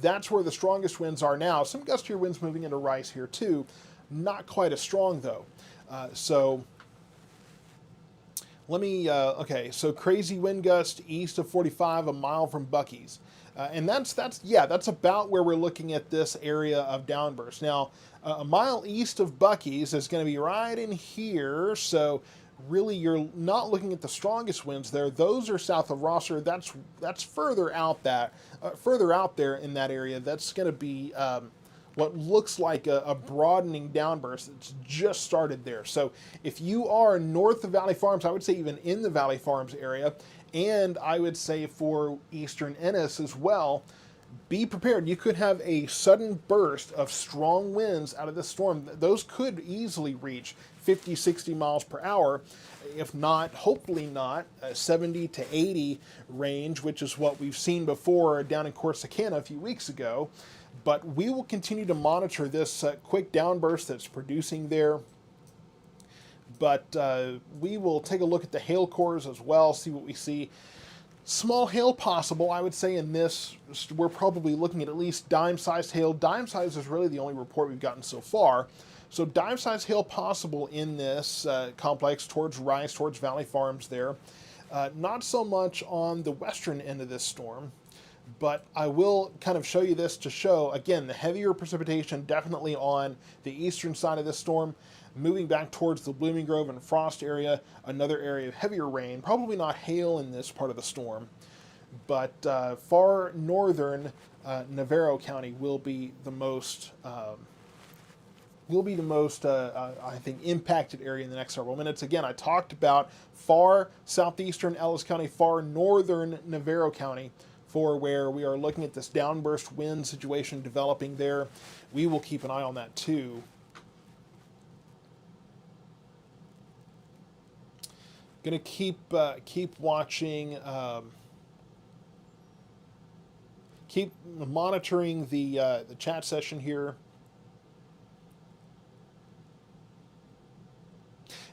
That's where the strongest winds are now. Some gustier winds moving into Rice here too. Not quite as strong though. So let me, okay, so crazy wind gust east of 45, a mile from Buc-ee's. And that's about where we're looking at this area of downburst. Now, a mile east of Buc-ee's is going to be right in here, so really you're not looking at the strongest winds there. Those are south of Rosser. That's further out there in that area. That's going to be what looks like a broadening downburst that's just started there. So if you are north of Valley Farms, I would say even in the Valley Farms area, and I would say for eastern Ennis as well, be prepared. You could have a sudden burst of strong winds out of this storm. Those could easily reach 50, 60 miles per hour, if not, hopefully not, 70 to 80 range, which is what we've seen before down in Corsicana a few weeks ago. But we will continue to monitor this quick downburst that's producing there. But we will take a look at the hail cores as well, see what we see. Small hail possible, I would say in this, we're probably looking at least dime-sized hail. Dime-sized is really the only report we've gotten so far. So dime-sized hail possible in this complex towards Rice, towards Valley Farms there. Not so much on the western end of this storm, But I will kind of show you this to show, again, the heavier precipitation definitely on the eastern side of this storm, moving back towards the Blooming Grove and Frost area, another area of heavier rain, probably not hail in this part of the storm, but far northern Navarro County will be the most I think, impacted area in the next several minutes. Again, I talked about far southeastern Ellis County, far northern Navarro County, for where we are looking at this downburst wind situation developing there. We will keep an eye on that too. Going to keep watching, keep monitoring the chat session here.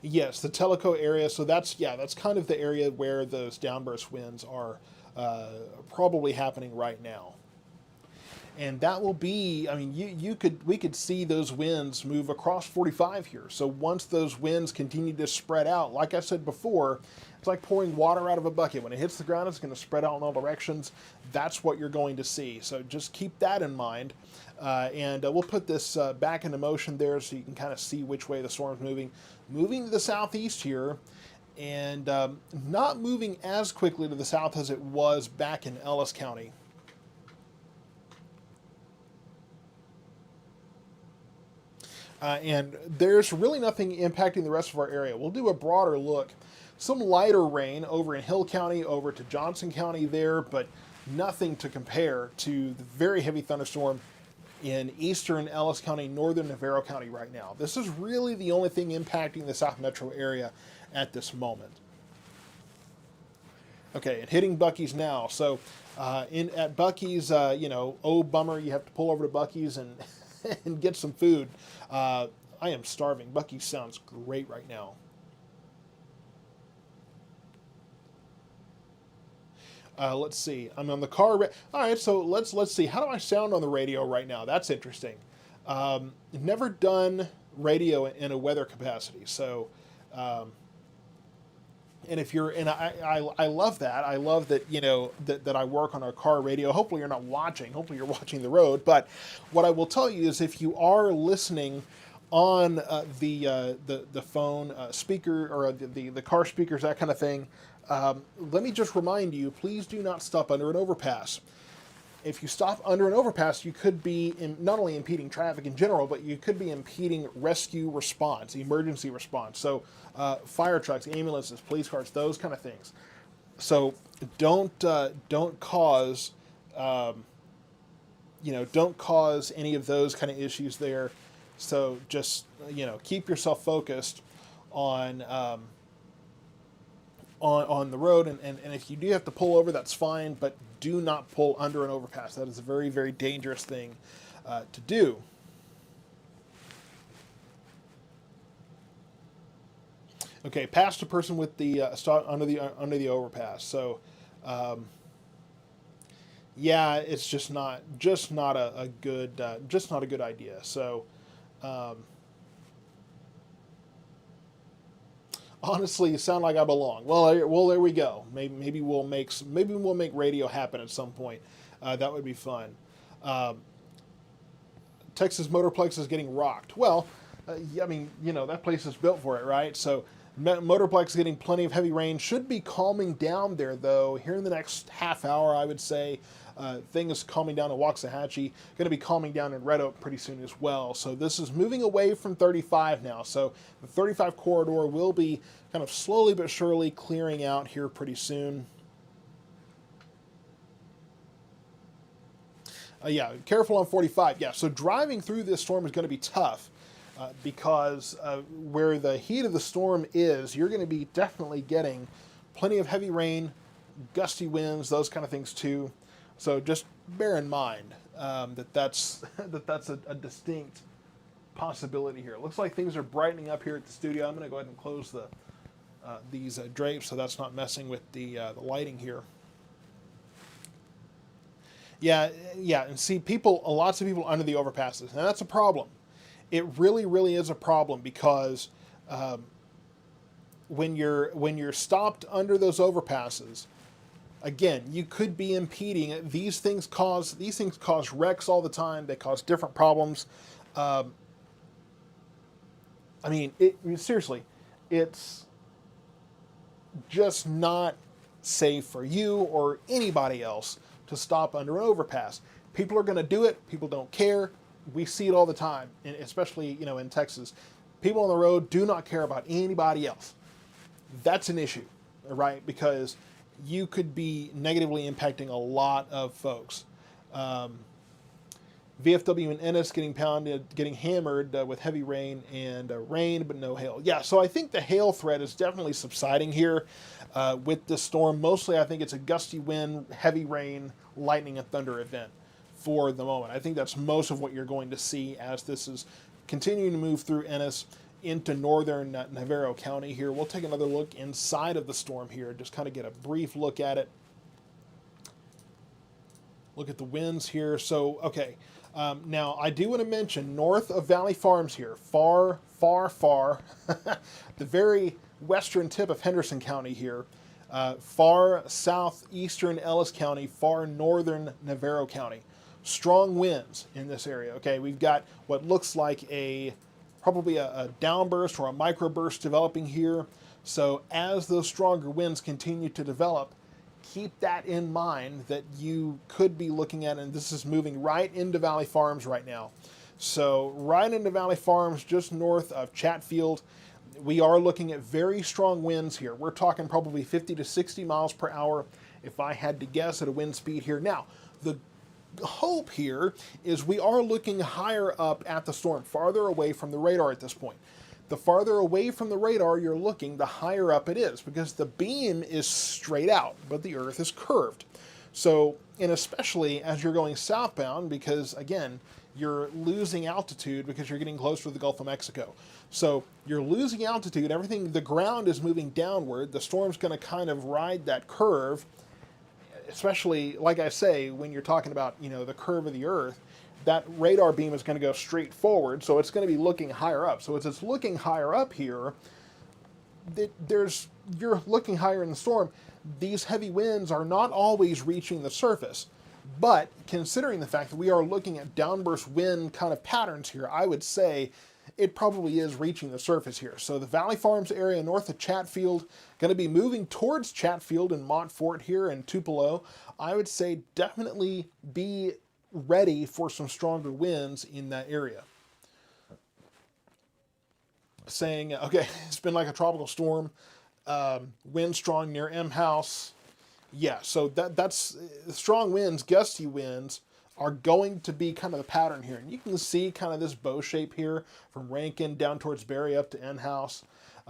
Yes, the Tellico area. So that's kind of the area where those downburst winds are probably happening right now. And that will be, I mean, we could see those winds move across 45 here. So once those winds continue to spread out, like I said before, it's like pouring water out of a bucket. When it hits the ground, it's going to spread out in all directions. That's what you're going to see. So just keep that in mind. And we'll put this back into motion there so you can kind of see which way the storm's moving. Moving to the southeast here, and not moving as quickly to the south as it was back in Ellis County. And there's really nothing impacting the rest of our area. We'll do a broader look. Some lighter rain over in Hill County, over to Johnson County there, but nothing to compare to the very heavy thunderstorm in eastern Ellis County, northern Navarro County right now. This is really the only thing impacting the South Metro area at this moment. Okay, and hitting Buc-ee's now. So at Buc-ee's, oh bummer, you have to pull over to Buc-ee's and and get some food. I am starving. Buc-ee's sounds great right now. Let's see. I'm on the car. All right, so let's see. How do I sound on the radio right now? That's interesting. Never done radio in a weather capacity. So, and if you're, and I love that. I love that, that I work on a car radio. Hopefully you're not watching. Hopefully you're watching the road. But what I will tell you is if you are listening on the phone speaker or the car speakers, that kind of thing, let me just remind you, please do not stop under an overpass. If you stop under an overpass, you could be not only impeding traffic in general, but you could be impeding rescue response, emergency response. So fire trucks, ambulances, police cars, those kind of things. So don't cause don't cause any of those kind of issues there. So just keep yourself focused on the road, and if you do have to pull over, that's fine, but do not pull under an overpass. That is a very, very dangerous thing to do. Okay, past a person with the under the overpass. So, yeah, it's just not a good idea. So. Honestly, you sound like I belong. Well, there we go. Maybe we'll make radio happen at some point. That would be fun. Texas Motorplex is getting rocked. Well, that place is built for it, right? So Motorplex is getting plenty of heavy rain. Should be calming down there, though, here in the next half hour, I would say. Things calming down in Waxahachie, going to be calming down in Red Oak pretty soon as well. So this is moving away from 35 now. So the 35 corridor will be kind of slowly but surely clearing out here pretty soon. Yeah, careful on 45. Yeah, so driving through this storm is going to be tough because where the heat of the storm is, you're going to be definitely getting plenty of heavy rain, gusty winds, those kind of things too. So just bear in mind that's a distinct possibility here. It looks like things are brightening up here at the studio. I'm going to go ahead and close these drapes so that's not messing with the lighting here. Yeah, and see lots of people under the overpasses, and that's a problem. It really, really is a problem because when you're stopped under those overpasses, again, you could be impeding it. These things cause wrecks all the time. They cause different problems. Um, seriously, it's just not safe for you or anybody else to stop under an overpass. People are going to do it. People don't care. We see it all the time, and especially in Texas. People on the road do not care about anybody else. That's an issue, right? Because you could be negatively impacting a lot of folks. VFW and Ennis getting hammered with heavy rain and rain, but no hail. Yeah, so I think the hail threat is definitely subsiding here with this storm. Mostly, I think it's a gusty wind, heavy rain, lightning and thunder event for the moment. I think that's most of what you're going to see as this is continuing to move through Ennis into northern Navarro County here. We'll take another look inside of the storm here, just kind of get a brief look at it. Look at the winds here. So, okay. Now, I do want to mention north of Valley Farms here, far, the very western tip of Henderson County here, far southeastern Ellis County, far northern Navarro County. Strong winds in this area. Okay, we've got what looks like probably a downburst or a microburst developing here. So as those stronger winds continue to develop, keep that in mind that you could be looking at, and this is moving right into Valley Farms right now. So right into Valley Farms, just north of Chatfield, we are looking at very strong winds here. We're talking probably 50 to 60 miles per hour if I had to guess at a wind speed here. Now, the hope here is we are looking higher up at the storm, farther away from the radar at this point. The farther away from the radar you're looking, the higher up it is, because the beam is straight out, but the Earth is curved. So, and especially as you're going southbound, because again, you're losing altitude because you're getting closer to the Gulf of Mexico. So you're losing altitude, the ground is moving downward, the storm's going to kind of ride that curve, especially, like I say, when you're talking about, the curve of the Earth. That radar beam is going to go straight forward, so it's going to be looking higher up. So as it's looking higher up here, you're looking higher in the storm. These heavy winds are not always reaching the surface, but considering the fact that we are looking at downburst wind kind of patterns here, I would say it probably is reaching the surface here. So the Valley Farms area north of Chatfield, going to be moving towards Chatfield and Montfort here and Tupelo. I would say definitely be ready for some stronger winds in that area. Saying, okay, it's been like a tropical storm, wind strong near M House. Yeah, so that's strong winds, gusty winds are going to be kind of the pattern here. And you can see kind of this bow shape here from Rankin down towards Berry up to N House.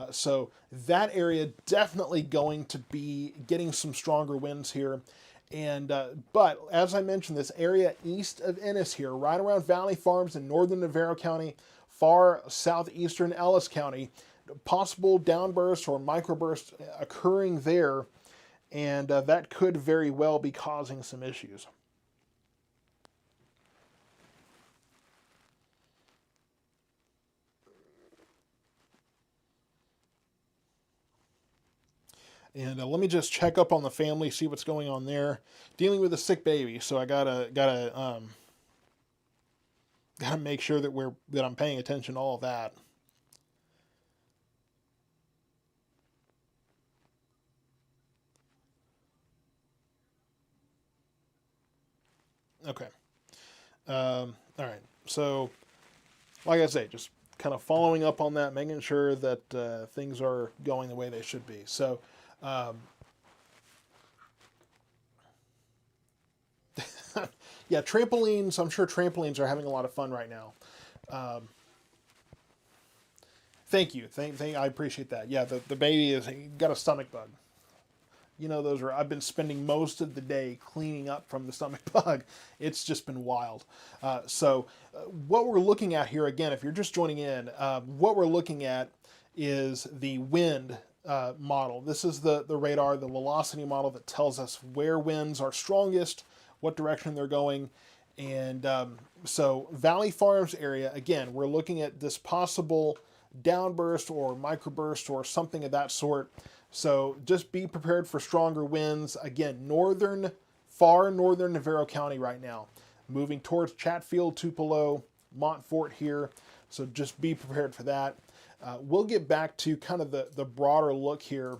So that area definitely going to be getting some stronger winds here. And but as I mentioned, this area east of Ennis here, right around Valley Farms in northern Navarro County, far southeastern Ellis County, possible downbursts or microbursts occurring there, and that could very well be causing some issues. And let me just check up on the family, see what's going on there. Dealing with a sick baby, so I gotta make sure that I'm paying attention to all of that. Okay. All right. So, like I say, just kind of following up on that, making sure that things are going the way they should be. So. Yeah, trampolines. I'm sure trampolines are having a lot of fun right now. Thank you. I appreciate that. Yeah, the baby has got a stomach bug. I've been spending most of the day cleaning up from the stomach bug. It's just been wild. What we're looking at here, again, if you're just joining in, what we're looking at is the wind model. This is the radar, the velocity model that tells us where winds are strongest, what direction they're going. And so Valley Farms area, again, we're looking at this possible downburst or microburst or something of that sort So just be prepared for stronger winds. Again, far northern Navarro County right now, moving towards Chatfield, Tupelo, Montfort here. So just be prepared for that. We'll get back to kind of the broader look here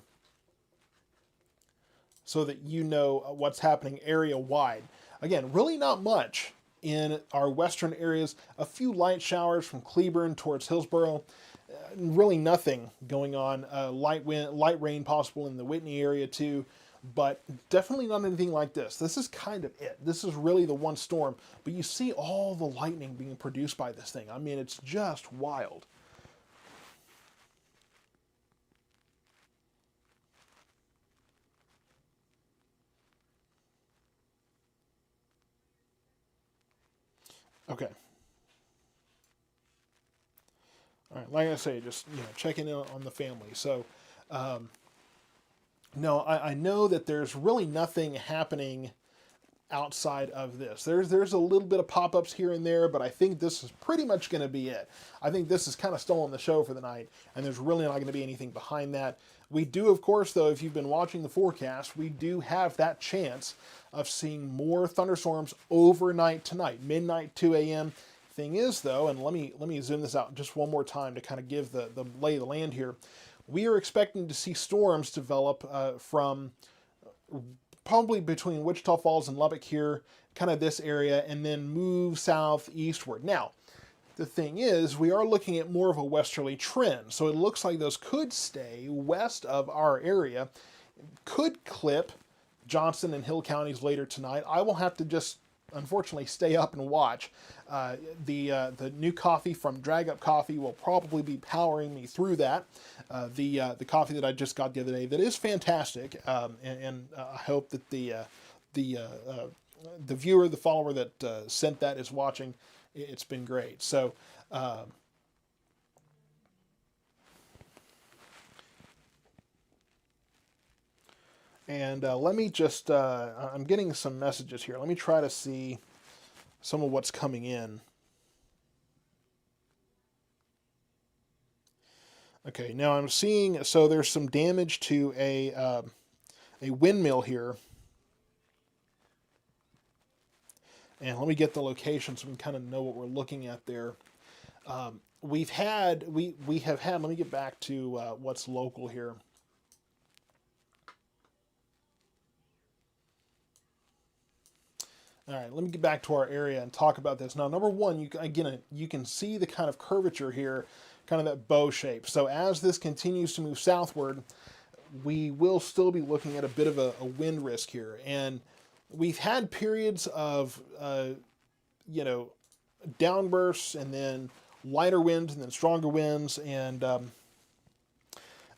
so that you know what's happening area-wide. Again, really not much in our western areas. A few light showers from Cleburne towards Hillsboro. Really nothing going on. Light rain possible in the Whitney area too, but definitely not anything like this. This is kind of it. This is really the one storm, but you see all the lightning being produced by this thing. I mean, it's just wild. Okay. All right, like I say, just checking in on the family. So, no, I know that there's really nothing happening outside of this. There's a little bit of pop-ups here and there, but I think this is pretty much going to be it. I think this is kind of stolen the show for the night, and there's really not going to be anything behind that. We do, of course, though, if you've been watching the forecast, we do have that chance of seeing more thunderstorms overnight tonight, midnight, 2 a.m. Thing is, though, and let me zoom this out just one more time to kind of give the lay of the land here. We are expecting to see storms develop from probably between Wichita Falls and Lubbock here, kind of this area, and then move southeastward. Now, the thing is, we are looking at more of a westerly trend, so it looks like those could stay west of our area, could clip Johnson and Hill counties later tonight. I will have to just unfortunately stay up and watch. The new coffee from Drag Up Coffee will probably be powering me through that. The coffee that I just got the other day that is fantastic, and I hope that the viewer, the follower that sent that is watching. It's been great. So. And let me just, I'm getting some messages here. Let me try to see some of what's coming in. Okay, now I'm seeing, so there's some damage to a windmill here. And let me get the location so we can kind of know what we're looking at there. We have had, let me get back to what's local here. All right, let me get back to our area and talk about this. Now, number one, you can see the kind of curvature here, kind of that bow shape. So as this continues to move southward, we will still be looking at a bit of a wind risk here. And we've had periods of, downbursts and then lighter winds and then stronger winds. And,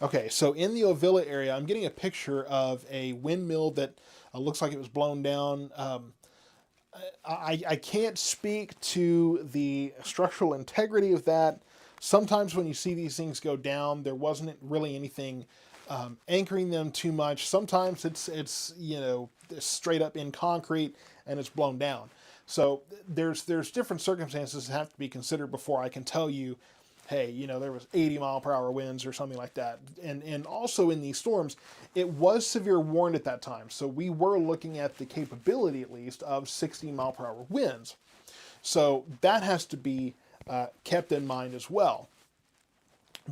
okay, so in the Ovilla area, I'm getting a picture of a windmill that looks like it was blown down. I can't speak to the structural integrity of that. Sometimes when you see these things go down, there wasn't really anything anchoring them too much. Sometimes it's straight up in concrete and it's blown down. So there's different circumstances that have to be considered before I can tell you, hey, there was 80-mile-per-hour winds or something like that. And also in these storms, it was severe warned at that time. So we were looking at the capability, at least, of 60-mile-per-hour winds. So that has to be kept in mind as well.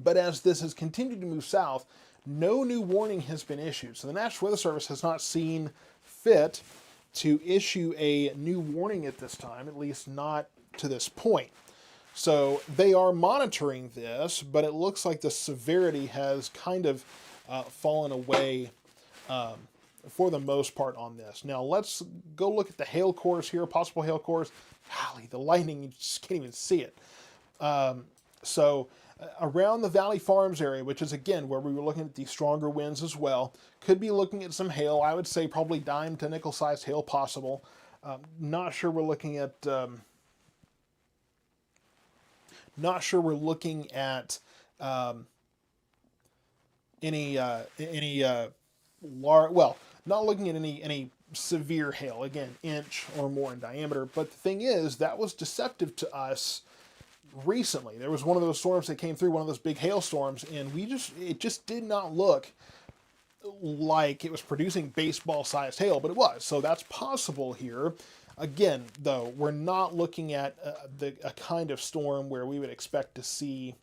But as this has continued to move south, no new warning has been issued. So the National Weather Service has not seen fit to issue a new warning at this time, at least not to this point. So they are monitoring this, but it looks like the severity has kind of fallen away for the most part on this. Now let's go look at the hail cores here, possible hail cores. Golly, the lightning, you just can't even see it. So around the Valley Farms area, which is again where we were looking at these stronger winds as well, could be looking at some hail. I would say probably dime to nickel sized hail possible. Not sure we're looking at... Not sure we're looking at any large, well, not looking at any severe hail, again, inch or more in diameter. But the thing is, that was deceptive to us recently. There was one of those storms that came through, one of those big hailstorms, and it just did not look like it was producing baseball-sized hail, but it was. So that's possible here. Again, though, we're not looking at a kind of storm where we would expect to see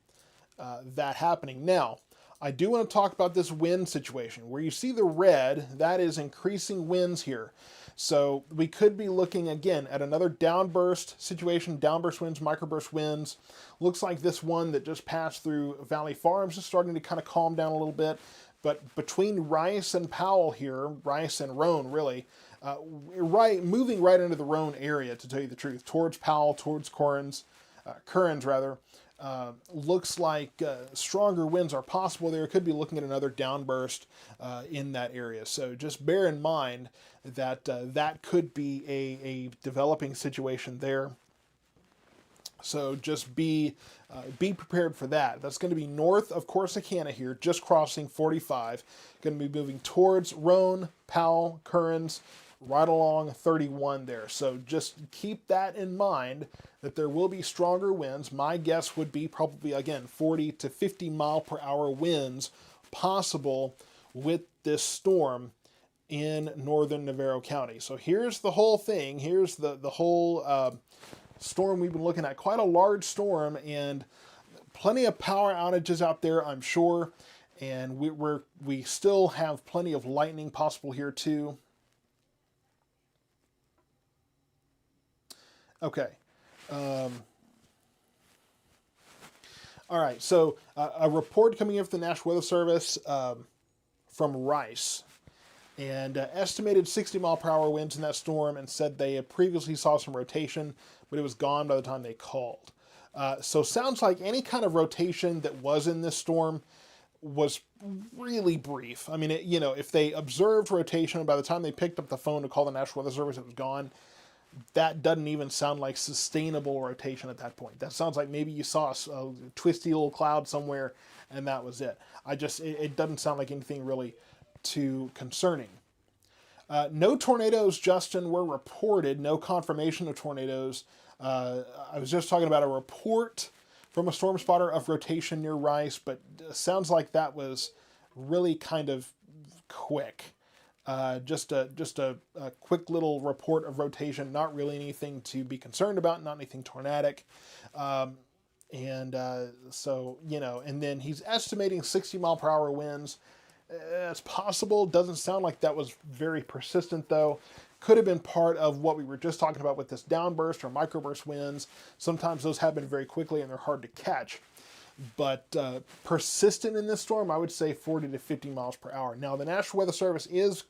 that happening. Now, I do want to talk about this wind situation. Where you see the red, that is increasing winds here. So we could be looking again at another downburst situation, downburst winds, microburst winds. Looks like this one that just passed through Valley Farms is starting to kind of calm down a little bit. But between Rice and Powell here, Rice and Roan really, moving right into the Roan area, to tell you the truth, towards Powell, towards Currens, looks like stronger winds are possible there. Could be looking at another downburst in that area. So just bear in mind that that could be a developing situation there. So just be prepared for that. That's going to be north of Corsicana here, just crossing 45. Going to be moving towards Roan, Powell, Currens, right along 31 there. So just keep that in mind, that there will be stronger winds. My guess would be probably, again, 40 to 50 mile per hour winds possible with this storm in northern Navarro County. So here's the whole thing. Here's the whole storm we've been looking at. Quite a large storm and plenty of power outages out there, I'm sure. And we still have plenty of lightning possible here too. Okay. All right, so a report coming in from the National Weather Service from Rice, and estimated 60 mile per hour winds in that storm, and said they had previously saw some rotation, but it was gone by the time they called. So sounds like any kind of rotation that was in this storm was really brief. I mean, if they observed rotation, and by the time they picked up the phone to call the National Weather Service, it was gone. That doesn't even sound like sustainable rotation at that point. That sounds like maybe you saw a twisty little cloud somewhere and that was it. It doesn't sound like anything really too concerning. No tornadoes, Justin, were reported. No confirmation of tornadoes. I was just talking about a report from a storm spotter of rotation near Rice, but sounds like that was really kind of quick. Just a quick little report of rotation, not really anything to be concerned about, not anything tornadic. So, and then he's estimating 60 mile per hour winds. It's possible. Doesn't sound like that was very persistent though. Could have been part of what we were just talking about with this downburst or microburst winds. Sometimes those happen very quickly and they're hard to catch. But persistent in this storm, I would say 40 to 50 miles per hour. Now, the National Weather Service is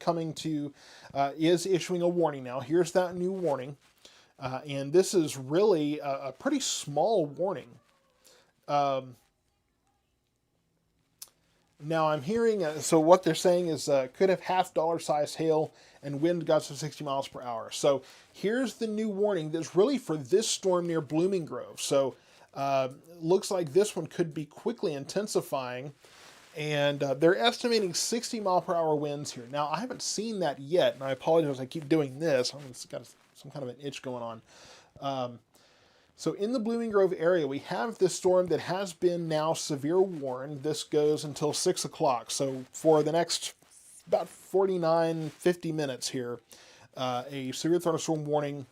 is issuing a warning now. Here's that new warning. And this is really a pretty small warning. Now, I'm hearing, so what they're saying is could have $half size hail and wind gusts of 60 miles per hour. So here's the new warning that's really for this storm near Blooming Grove. So looks like this one could be quickly intensifying, and they're estimating 60 mile per hour winds here. Now, I haven't seen that yet, and I apologize I keep doing this. I've got some kind of an itch going on. So in the Blooming Grove area, we have this storm that has been now severe warned. This goes until 6 o'clock. So for the next about 49, 50 minutes here, a severe thunderstorm warning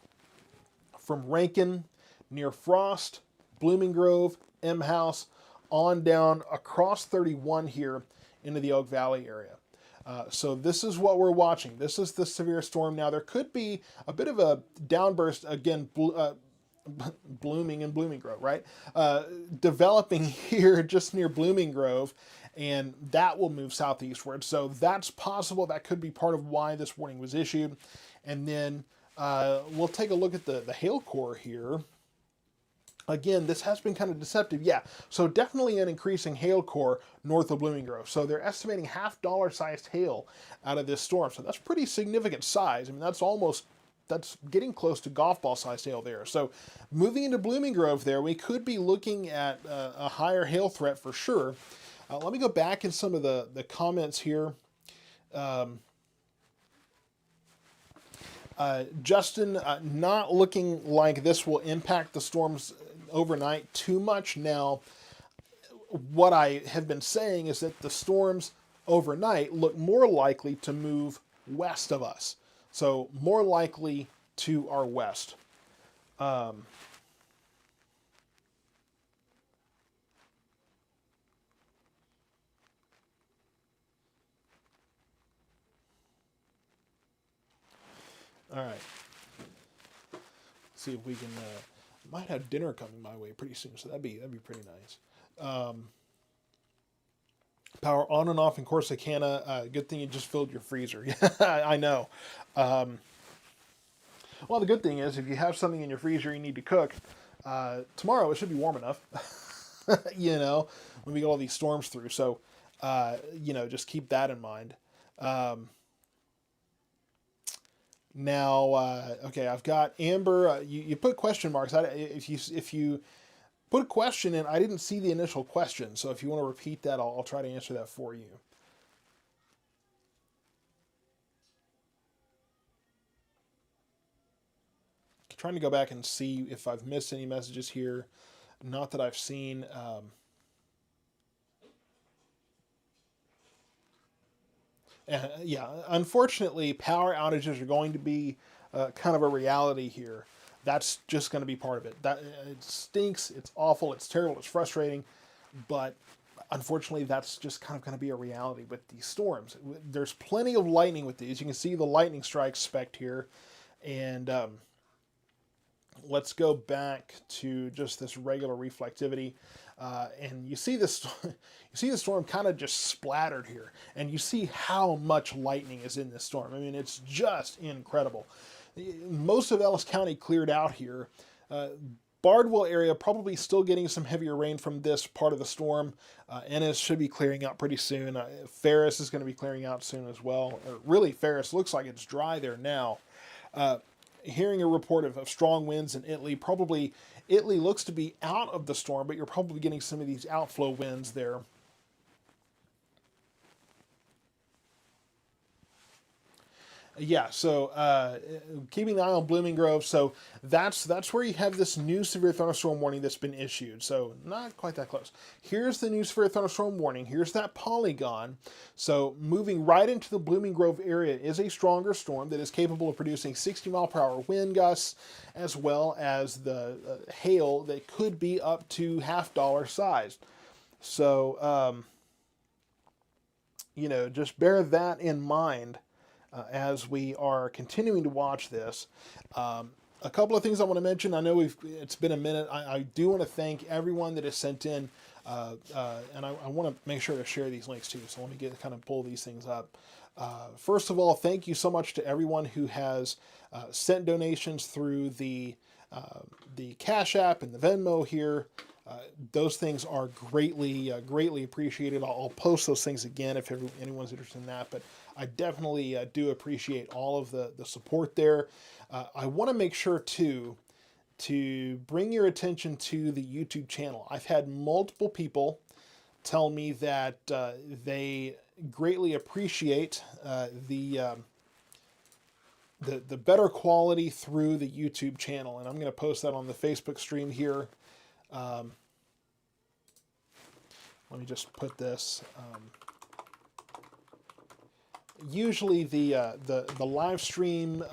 from Rankin near Frost, Blooming Grove, M House, on down across 31 here into the Oak Valley area. So this is what we're watching. This is the severe storm. Now, there could be a bit of a downburst, again, blooming in Blooming Grove, right? Developing here just near Blooming Grove, and that will move southeastward. So that's possible. That could be part of why this warning was issued. And then we'll take a look at the hail core here. Again, this has been kind of deceptive. Yeah, so definitely an increasing hail core north of Blooming Grove. So they're estimating $half sized hail out of this storm. So that's pretty significant size. I mean, that's getting close to golf ball sized hail there. So moving into Blooming Grove there, we could be looking at a higher hail threat for sure. Let me go back in some of the comments here. Justin, not looking like this will impact the storms overnight too much. Now, what I have been saying is that the storms overnight look more likely to move west of us. So more likely to our west. Um, all right. See if we can. Might have dinner coming my way pretty soon, so that'd be pretty nice. Power on and off in Corsicana. Good thing you just filled your freezer. I know. Um, well, the good thing is if you have something in your freezer you need to cook, tomorrow it should be warm enough. When we get all these storms through. So, just keep that in mind. Um, Now, okay, I've got Amber. You put question marks. If you put a question in, I didn't see the initial question. So if you want to repeat that, I'll try to answer that for you. Trying to go back and see if I've missed any messages here. Not that I've seen. Yeah, unfortunately, power outages are going to be kind of a reality here. That's just going to be part of it. That it stinks. It's awful. It's terrible. It's frustrating, but unfortunately, that's just kind of going to be a reality with these storms. There's plenty of lightning with these. You can see the lightning strike specked here, and let's go back to just this regular reflectivity. And you see this, you see the storm kind of just splattered here, and you see how much lightning is in this storm. I mean, it's just incredible. Most of Ellis County cleared out here. Bardwell area probably still getting some heavier rain from this part of the storm. Ennis should be clearing out pretty soon. Ferris is going to be clearing out soon as well. Really, Ferris looks like it's dry there now. Hearing a report of strong winds in Italy. Probably Italy looks to be out of the storm, but you're probably getting some of these outflow winds there. Yeah, so keeping an eye on Blooming Grove. So that's where you have this new severe thunderstorm warning that's been issued. So not quite that close. Here's the new severe thunderstorm warning. Here's that polygon. So moving right into the Blooming Grove area is a stronger storm that is capable of producing 60-mile-per-hour wind gusts, as well as the hail that could be up to $half sized. So just bear that in mind. As we are continuing to watch this. A couple of things I want to mention. I know it's been a minute. I do want to thank everyone that has sent in, and I want to make sure to share these links too. So let me kind of pull these things up. First of all, thank you so much to everyone who has sent donations through the Cash App and the Venmo here. Those things are greatly appreciated. I'll post those things again if anyone's interested in that. But I definitely do appreciate all of the support there. I want to make sure too to bring your attention to the YouTube channel. I've had multiple people tell me that they greatly appreciate the better quality through the YouTube channel, and I'm going to post that on the Facebook stream here. Let me just put this. Usually the live stream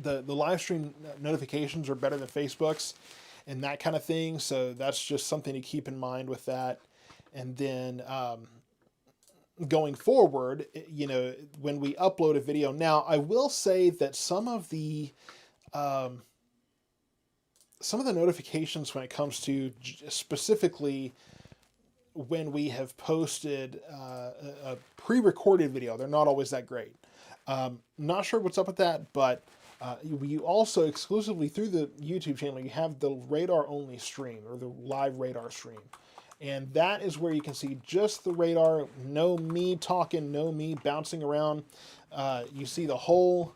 the live stream notifications are better than Facebook's and that kind of thing. So that's just something to keep in mind with that. And then going forward, when we upload a video, now I will say that some of the notifications when it comes to specifically when we have posted a pre-recorded video, they're not always that great. Not sure what's up with that, but you also exclusively through the YouTube channel, you have the radar only stream or the live radar stream. And that is where you can see just the radar, no me talking, no me bouncing around. You see the whole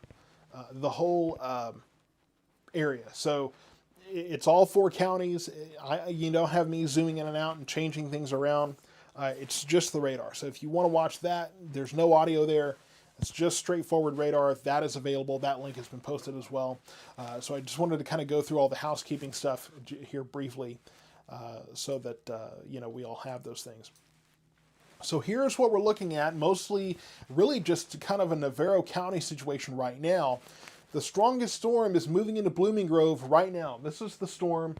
area. So it's all 4 counties. You don't have me zooming in and out and changing things around. It's just the radar. So if you want to watch that, there's no audio there. It's just straightforward radar. That is available. That link has been posted as well. So I just wanted to kind of go through all the housekeeping stuff here briefly so that we all have those things. So here's what we're looking at, mostly really just kind of a Navarro County situation right now. The strongest storm is moving into Blooming Grove right now. This is the storm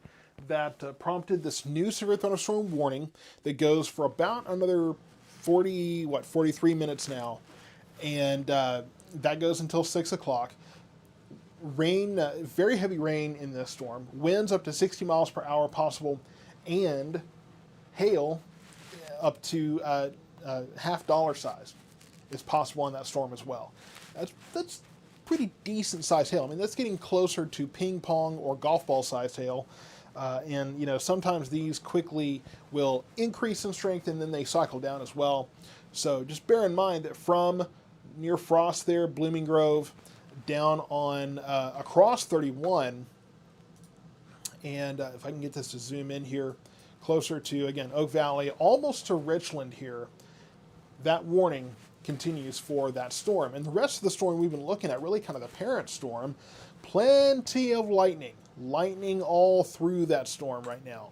that prompted this new severe thunderstorm warning that goes for about another 43 minutes now. And that goes until 6 o'clock. Rain, very heavy rain in this storm, winds up to 60 miles per hour possible, and hail up to $half size is possible in that storm as well. That's pretty decent sized hail. I mean, that's getting closer to ping pong or golf ball sized hail. And sometimes these quickly will increase in strength and then they cycle down as well. So just bear in mind that from near Frost there, Blooming Grove, down on across 31, and if I can get this to zoom in here, closer to, again, Oak Valley, almost to Richland here, that warning continues for that storm. And the rest of the storm we've been looking at, really kind of the parent storm, plenty of lightning all through that storm right now.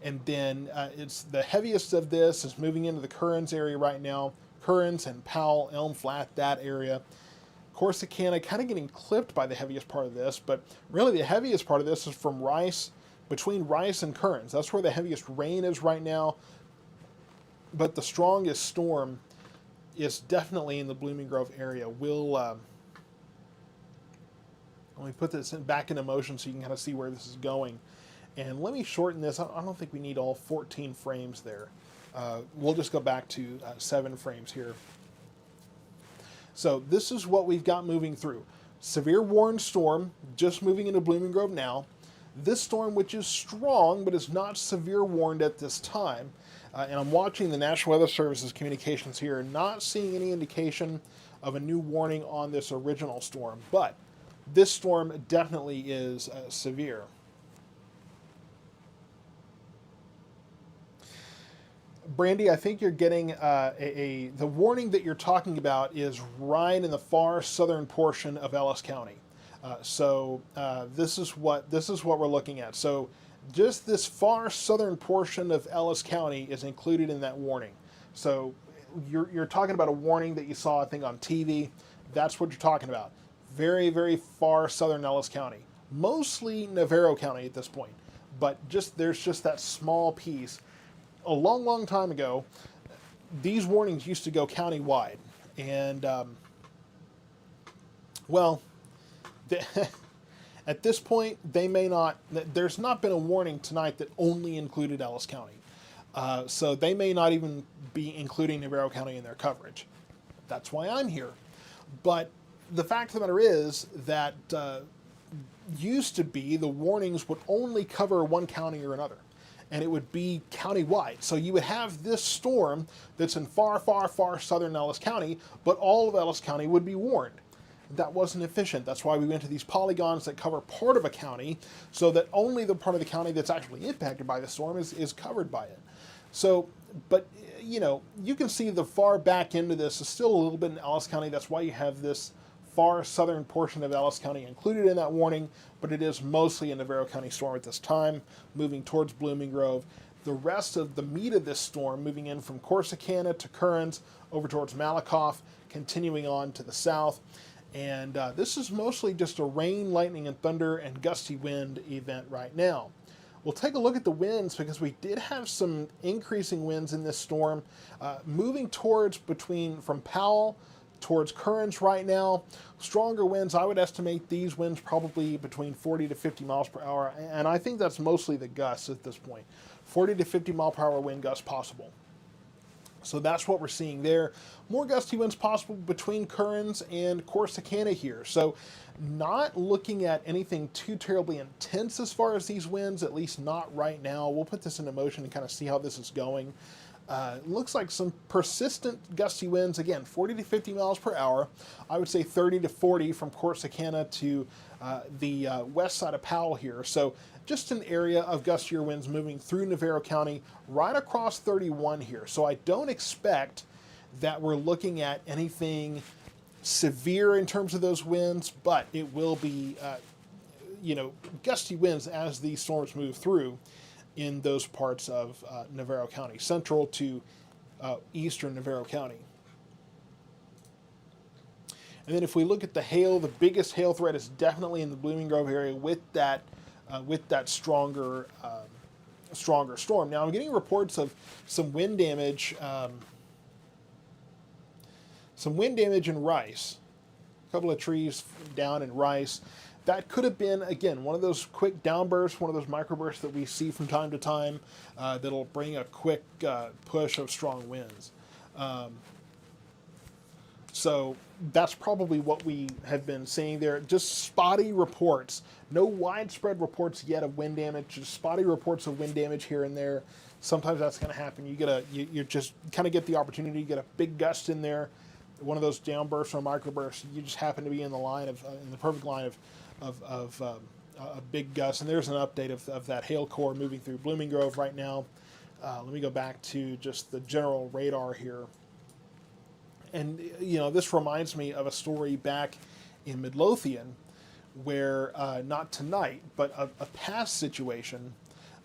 And then it's the heaviest of this is moving into the Currens area right now, Currens and Powell, Elm Flat, that area. Corsicana kind of getting clipped by the heaviest part of this, but really the heaviest part of this is from Rice, between Rice and Currens. That's where the heaviest rain is right now. But the strongest storm is definitely in the Blooming Grove area. Let me put this back into motion so you can kind of see where this is going. And let me shorten this. I don't think we need all 14 frames there. We'll just go back to 7 frames here. So this is what we've got moving through. Severe warned storm, just moving into Blooming Grove now. This storm, which is strong, but is not severe warned at this time. And I'm watching the National Weather Service's communications here, not seeing any indication of a new warning on this original storm. But this storm definitely is severe. Brandy, I think you're getting the warning that you're talking about is right in the far southern portion of Ellis County. So this is what we're looking at. So just this far southern portion of Ellis County is included in that warning. So you're talking about a warning that you saw, I think, on TV. That's what you're talking about. Very, very far southern Ellis County. Mostly Navarro County at this point. But there's just that small piece. A long, long time ago, these warnings used to go county-wide. And, at this point, they may not, there's not been a warning tonight that only included Ellis County. So they may not even be including Navarro County in their coverage. That's why I'm here. But the fact of the matter is that used to be the warnings would only cover one county or another. And it would be county-wide. So you would have this storm that's in far, far, far southern Ellis County, but all of Ellis County would be warned. That wasn't efficient. That's why we went to these polygons that cover part of a county, so that only the part of the county that's actually impacted by the storm is covered by it. So, but, you can see the far back end of this is still a little bit in Ellis County. That's why you have this far southern portion of Ellis County included in that warning, but it is mostly a Navarro County storm at this time, moving towards Blooming Grove. The rest of the meat of this storm moving in from Corsicana to Currens over towards Malakoff, continuing on to the south. And this is mostly just a rain, lightning, and thunder and gusty wind event right now. We'll take a look at the winds because we did have some increasing winds in this storm, moving from Powell towards Currens right now. Stronger winds, I would estimate these winds probably between 40 to 50 miles per hour, and I think that's mostly the gusts at this point. 40 to 50 mile per hour wind gusts possible. So that's what we're seeing there. More gusty winds possible between Currens and Corsicana here. So not looking at anything too terribly intense as far as these winds, at least not right now. We'll put this into motion and kind of see how this is going. Looks like some persistent gusty winds, again, 40 to 50 miles per hour. I would say 30 to 40 from Corsicana to the west side of Powell here. So just an area of gustier winds moving through Navarro County right across 31 here. So I don't expect that we're looking at anything severe in terms of those winds, but it will be, gusty winds as these storms move through in those parts of Navarro County, central to eastern Navarro County. And then if we look at the hail, the biggest hail threat is definitely in the Blooming Grove area with that stronger storm. Now I'm getting reports of some wind damage in Rice. A couple of trees down in Rice. That could have been, again, one of those quick downbursts, one of those microbursts that we see from time to time that'll bring a quick push of strong winds. So that's probably what we have been seeing there. Just spotty reports. No widespread reports yet of wind damage. Just spotty reports of wind damage here and there. Sometimes that's going to happen. You just kind of get the opportunity. You get a big gust in there, one of those downbursts or microbursts. You just happen to be in the perfect line of a big gust. And there's an update of that hail core moving through Blooming Grove right now. Let me go back to just the general radar here. And, this reminds me of a story back in Midlothian where, not tonight, but a past situation.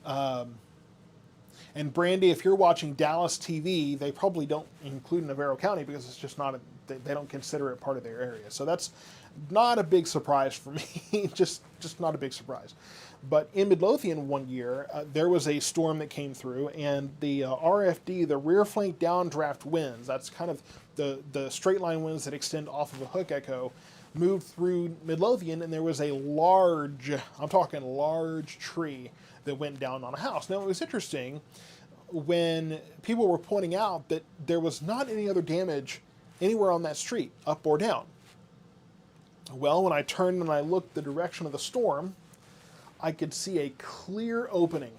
And Brandy, if you're watching Dallas TV, they probably don't include Navarro County because it's just not, they don't consider it part of their area. So that's not a big surprise for me, just not a big surprise. But in Midlothian one year, there was a storm that came through, and the RFD, the rear flank downdraft winds, that's kind of the straight line winds that extend off of a hook echo, moved through Midlothian, and there was a large tree that went down on a house. Now, it was interesting when people were pointing out that there was not any other damage anywhere on that street, up or down. Well, when I turned and I looked the direction of the storm, I could see a clear opening.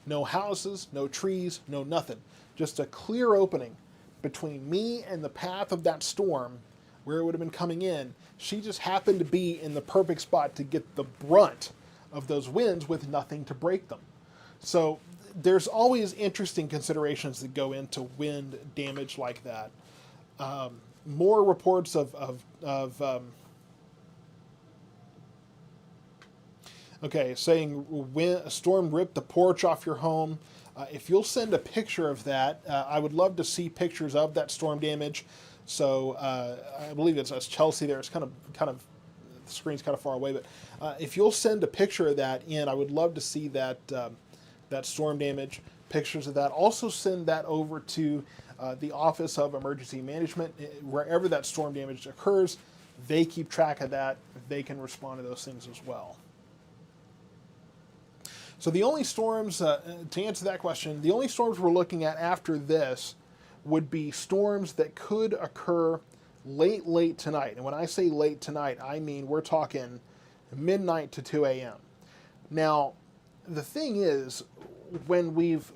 No houses, no trees, no nothing. Just a clear opening between me and the path of that storm where it would have been coming in. She just happened to be in the perfect spot to get the brunt of those winds with nothing to break them. So there's always interesting considerations that go into wind damage like that. More reports saying a storm ripped the porch off your home. If you'll send a picture of that, I would love to see pictures of that storm damage. So I believe it's Chelsea there. It's kind of the screen's kind of far away, but if you'll send a picture of that in, I would love to see that storm damage, pictures of that. Also send that over to the Office of Emergency Management. Wherever that storm damage occurs, they keep track of that. They can respond to those things as well. So the only storms, to answer that question, the only storms we're looking at after this would be storms that could occur late tonight. And when I say late tonight, I mean we're talking midnight to 2 a.m. Now, the thing is, when we've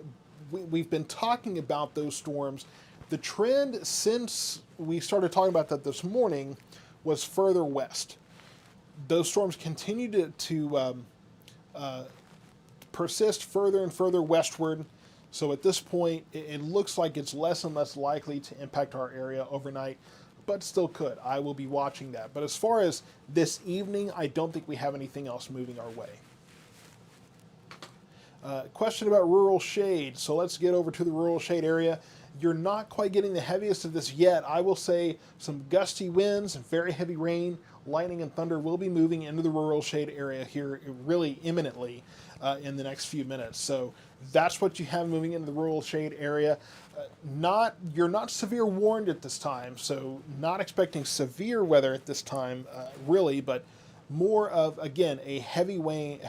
been talking about those storms, the trend since we started talking about that this morning was further west. Those storms continue to persist further and further westward. So at this point, it looks like it's less and less likely to impact our area overnight, but still could. I will be watching that. But as far as this evening, I don't think we have anything else moving our way. Question about rural shade. So let's get over to the rural shade area. You're not quite getting the heaviest of this yet. I will say some gusty winds and very heavy rain, lightning and thunder will be moving into the rural shade area here really imminently in the next few minutes. So that's what you have moving into the rural shade area. You're not severe warned at this time, so not expecting severe weather at this time, really, but more of, again, a heavy rain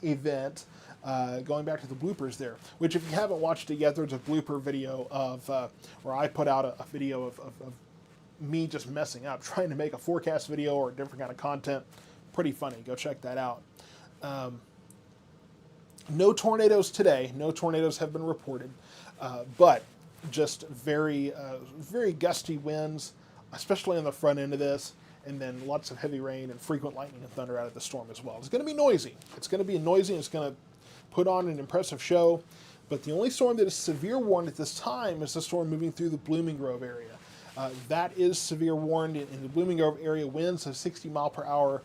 event. Going back to the bloopers there, which if you haven't watched it yet, there's a blooper video of where I put out a video of me just messing up, trying to make a forecast video or a different kind of content. Pretty funny. Go check that out. No tornadoes today. No tornadoes have been reported, but just very gusty winds, especially on the front end of this, and then lots of heavy rain and frequent lightning and thunder out of the storm as well. It's going to be noisy. It's going to be noisy. It's going to put on an impressive show, but the only storm that is severe warned at this time is the storm moving through the Blooming Grove area. That is severe warned in the Blooming Grove area. Winds of 60 mile per hour,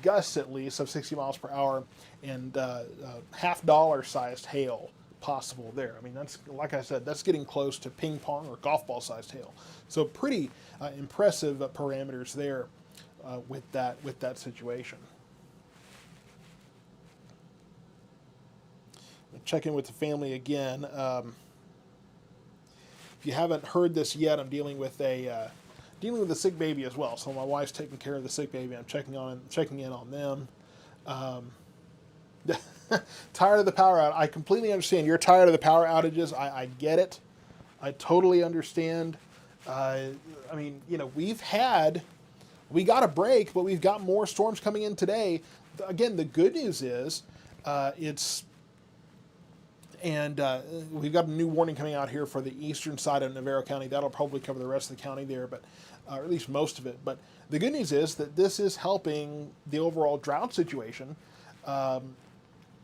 gusts at least of 60 miles per hour, and $50 sized hail possible there. I mean, that's, like I said, that's getting close to ping pong or golf ball sized hail. So pretty impressive parameters there with that situation. Check in with the family again. If you haven't heard this yet, I'm dealing with a sick baby as well. So my wife's taking care of the sick baby. I'm checking in on them. Tired of the power out. I completely understand. You're tired of the power outages. I get it. I totally understand. I mean, you know, we got a break, but we've got more storms coming in today. Again, the good news is we've got a new warning coming out here for the eastern side of Navarro County. That'll probably cover the rest of the county there, but or at least most of it. But the good news is that this is helping the overall drought situation.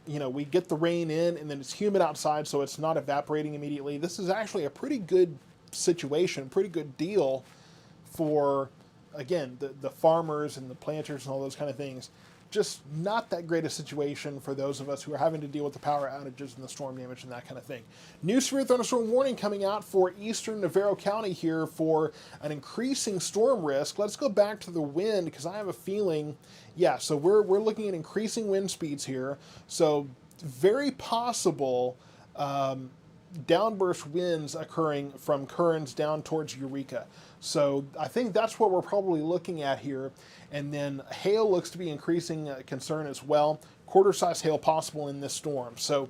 You know, we get the rain in, and then it's humid outside, so it's not evaporating immediately. This is actually a pretty good situation, pretty good deal for, again, the farmers and the planters and all those kind of things. Just not that great a situation for those of us who are having to deal with the power outages and the storm damage and that kind of thing. New severe thunderstorm warning coming out for eastern Navarro County here for an increasing storm risk. Let's go back to the wind, because I have a feeling, yeah, so we're looking at increasing wind speeds here. So very possible downburst winds occurring from Kearns down towards Eureka. So I think that's what we're probably looking at here. And then hail looks to be increasing concern as well. Quarter-size hail possible in this storm. So,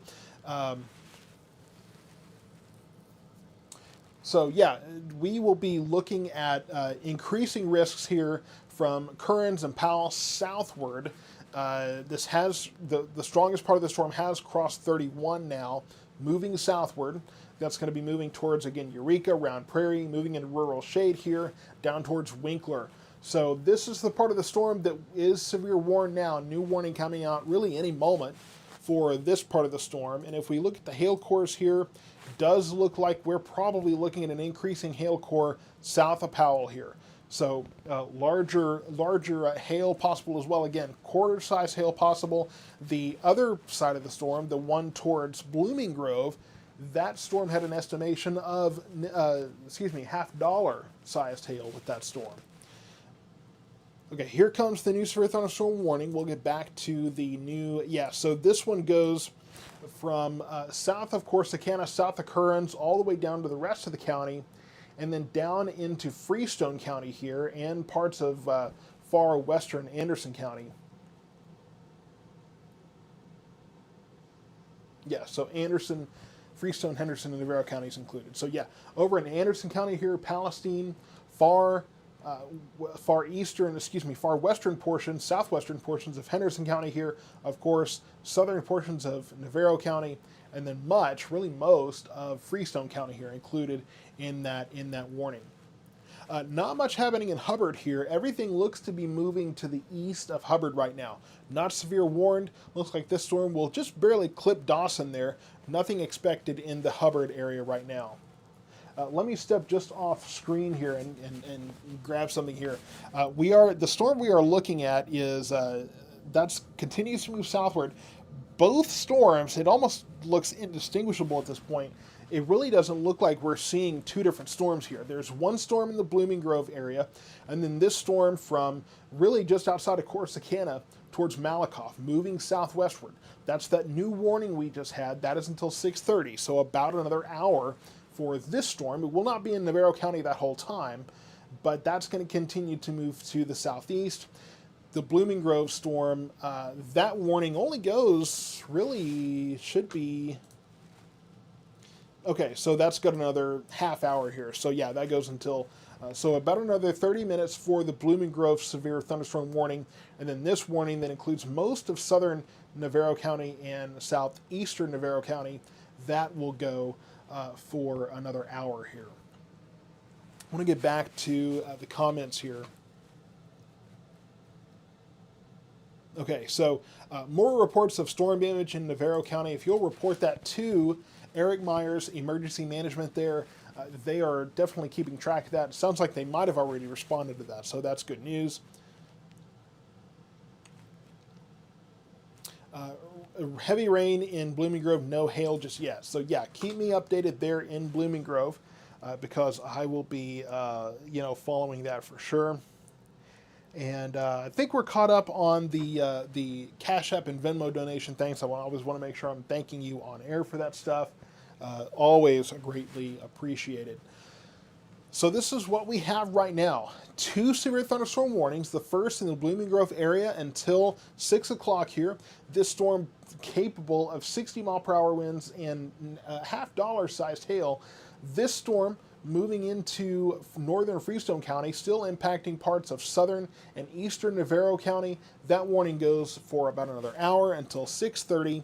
yeah, we will be looking at increasing risks here from Kearns and Powell southward. This has the strongest part of the storm has crossed 31 now, moving southward. That's going to be moving towards, again, Eureka, Round Prairie, moving into rural shade here, down towards Winkler. So this is the part of the storm that is severe warned now. New warning coming out really any moment for this part of the storm. And if we look at the hail cores here, it does look like we're probably looking at an increasing hail core south of Powell here. So larger hail possible as well. Again, quarter-size hail possible. The other side of the storm, the one towards Blooming Grove, that storm had an estimation of, $half sized hail with that storm. Okay, here comes the new severe thunderstorm warning. We'll get back to the new, so this one goes from south of Corsicana, south of Kearns, all the way down to the rest of the county, and then down into Freestone County here, and parts of far western Anderson County. Yeah, so Anderson, Freestone, Henderson, and Navarro counties included. So yeah, over in Anderson County here, Palestine, far western portions, southwestern portions of Henderson County here, of course, southern portions of Navarro County, and then really most of Freestone County here included in that warning. Not much happening in Hubbard here. Everything looks to be moving to the east of Hubbard right now. Not severe warned. Looks like this storm will just barely clip Dawson there. Nothing expected in the Hubbard area right now. Let me step just off screen here and grab something here. The storm we are looking at is that's continues to move southward. Both storms, it almost looks indistinguishable at this point. It really doesn't look like we're seeing two different storms here. There's one storm in the Blooming Grove area, and then this storm from really just outside of Corsicana towards Malakoff, moving southwestward. That's that new warning we just had. That is until 6:30, so about another hour for this storm. It will not be in Navarro County that whole time, but that's going to continue to move to the southeast. The Blooming Grove storm, that warning only goes, really should be, okay, so that's got another half hour here. So yeah, that goes until, so about another 30 minutes for the Blooming Grove severe thunderstorm warning. And then this warning that includes most of southern Navarro County and southeastern Navarro County, that will go for another hour here. I want to get back to the comments here. Okay, so more reports of storm damage in Navarro County. If you'll report that to Eric Myers, Emergency Management there, they are definitely keeping track of that. It sounds like they might have already responded to that, so that's good news. heavy rain in Blooming Grove, no hail just yet. So yeah, keep me updated there in Blooming Grove because I will be, following that for sure. And I think we're caught up on the Cash App and Venmo donation. Thanks. I always want to make sure I'm thanking you on air for that stuff. Always greatly appreciated. So this is what we have right now. 2 severe thunderstorm warnings. The first in the Blooming Grove area until 6 o'clock here. This storm capable of 60-mile-per-hour winds and $half sized hail. This storm moving into northern Freestone County, still impacting parts of southern and eastern Navarro County. That warning goes for about another hour until 6:30,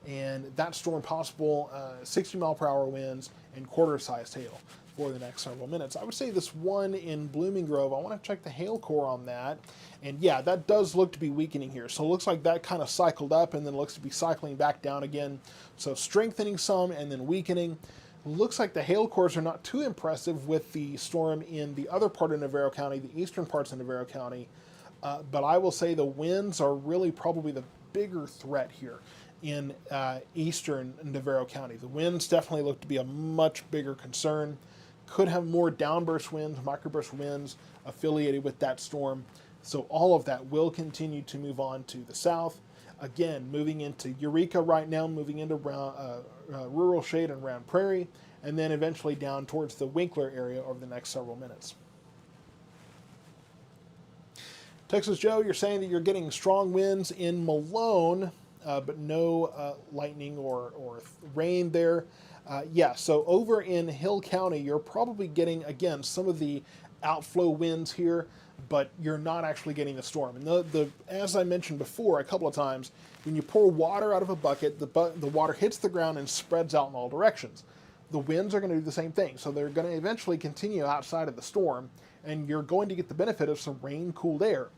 and that storm possible 60-mile-per-hour winds and quarter-sized hail for the next several minutes. I would say this one in Blooming Grove, I want to check the hail core on that. And yeah, that does look to be weakening here. So it looks like that kind of cycled up and then looks to be cycling back down again. So strengthening some and then weakening. Looks like the hail cores are not too impressive with the storm in the other part of Navarro County, the eastern parts of Navarro County. But I will say the winds are really probably the bigger threat here in eastern Navarro County. The winds definitely look to be a much bigger concern. Could have more downburst winds, microburst winds affiliated with that storm. So all of that will continue to move on to the south. Again, moving into Eureka right now, moving into Rural Shade and Round Prairie, and then eventually down towards the Winkler area over the next several minutes. Texas Joe, you're saying that you're getting strong winds in Malone, but no lightning or rain there. Yeah, so over in Hill County, you're probably getting, again, some of the outflow winds here, but you're not actually getting the storm. And as I mentioned before a couple of times, when you pour water out of a bucket, the water hits the ground and spreads out in all directions. The winds are going to do the same thing. So they're going to eventually continue outside of the storm, and you're going to get the benefit of some rain-cooled air.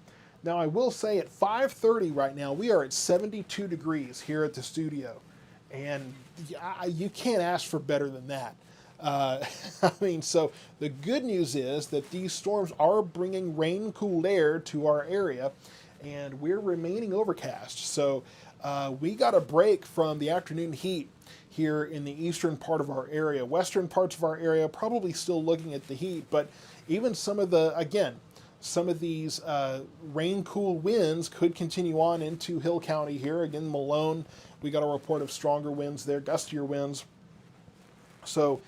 Now, I will say at 5:30 right now, we are at 72 degrees here at the studio. And you can't ask for better than that. So the good news is that these storms are bringing rain-cooled air to our area, and we're remaining overcast. So we got a break from the afternoon heat here in the eastern part of our area. Western parts of our area probably still looking at the heat, but even some of these rain-cooled winds could continue on into Hill County here. Again, Malone, we got a report of stronger winds there, gustier winds. So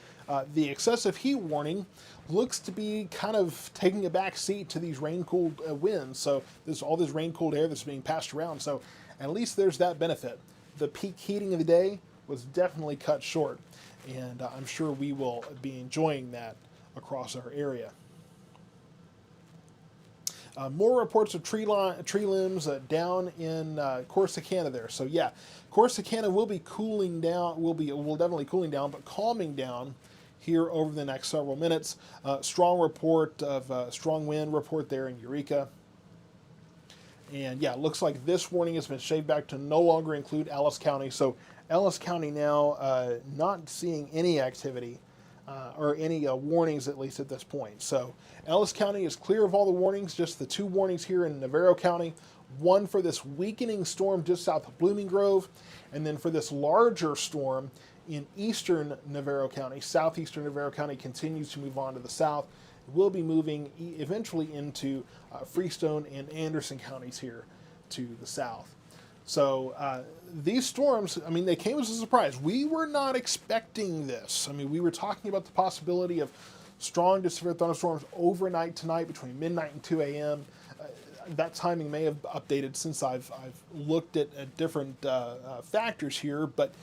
the excessive heat warning looks to be kind of taking a back seat to these rain-cooled winds. So there's all this rain-cooled air that's being passed around. So at least there's that benefit. The peak heating of the day was definitely cut short, and I'm sure we will be enjoying that across our area. More reports of tree limbs down in Corsicana there. So yeah, Corsicana will be cooling down. Will definitely cooling down, but calming down here over the next several minutes. Strong wind report there in Eureka. And yeah, it looks like this warning has been shaved back to no longer include Ellis County. So Ellis County now not seeing any activity or any warnings, at least at this point. So Ellis County is clear of all the warnings, just the 2 warnings here in Navarro County. One for this weakening storm just south of Blooming Grove, and then for this larger storm in eastern Navarro County. Southeastern Navarro County continues to move on to the south. We'll be moving eventually into Freestone and Anderson counties here to the south. So these storms, they came as a surprise. We were not expecting this. We were talking about the possibility of strong to severe thunderstorms overnight tonight between midnight and 2 a.m. That timing may have updated since I've looked at different factors here, but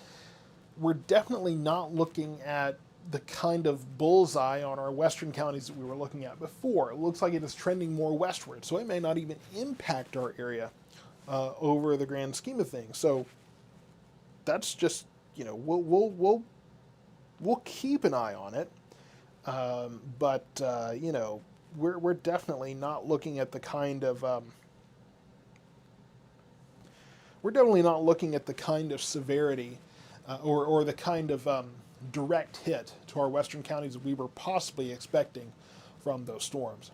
we're definitely not looking at the kind of bullseye on our western counties that we were looking at before. It looks like it is trending more westward, so it may not even impact our area over the grand scheme of things. So that's just, we'll keep an eye on it, but we're definitely not looking at the kind of severity or the kind of direct hit to our western counties that we were possibly expecting from those storms.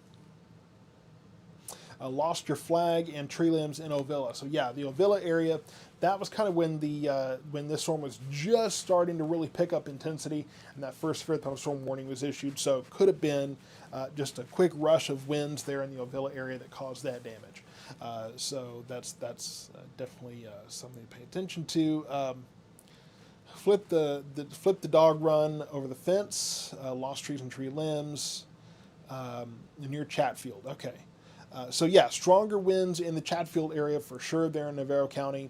lost your flag and tree limbs in Ovilla. So yeah, the Ovilla area, that was kind of when when this storm was just starting to really pick up intensity, and that first severe thunderstorm warning was issued. So it could have been just a quick rush of winds there in the Ovilla area that caused that damage. So that's definitely something to pay attention to. Flip the dog run over the fence. Lost trees and tree limbs near Chatfield. Okay. So yeah, stronger winds in the Chatfield area for sure there in Navarro County.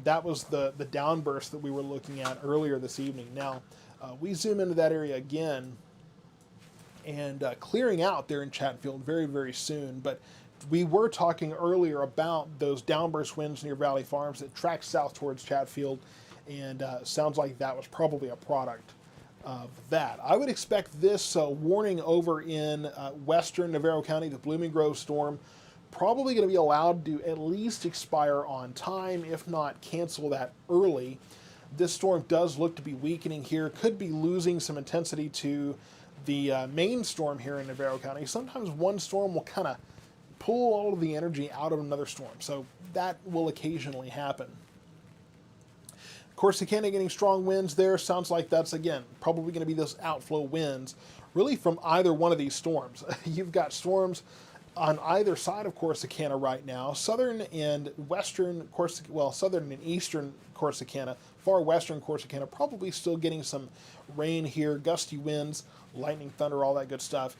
That was the downburst that we were looking at earlier this evening. Now, we zoom into that area again, and clearing out there in Chatfield very, very soon. But we were talking earlier about those downburst winds near Valley Farms that track south towards Chatfield, and sounds like that was probably a product of that. I would expect this warning over in western Navarro County, the Blooming Grove storm, probably going to be allowed to at least expire on time, if not cancel that early. This storm does look to be weakening here, could be losing some intensity to the main storm here in Navarro County. Sometimes one storm will kind of pull all of the energy out of another storm, so that will occasionally happen. Corsicana getting strong winds there. Sounds like that's, again, probably going to be those outflow winds, really from either one of these storms. You've got storms on either side of Corsicana right now. Southern and western southern and eastern Corsicana, far western Corsicana, probably still getting some rain here, gusty winds, lightning, thunder, all that good stuff.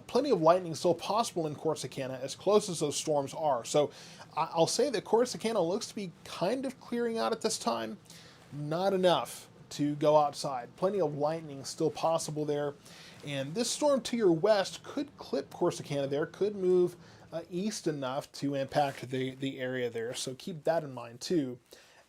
Plenty of lightning still possible in Corsicana, as close as those storms are. So I'll say that Corsicana looks to be kind of clearing out at this time. Not enough to go outside. Plenty of lightning still possible there. And this storm to your west could clip Corsicana there, could move east enough to impact the area there. So keep that in mind too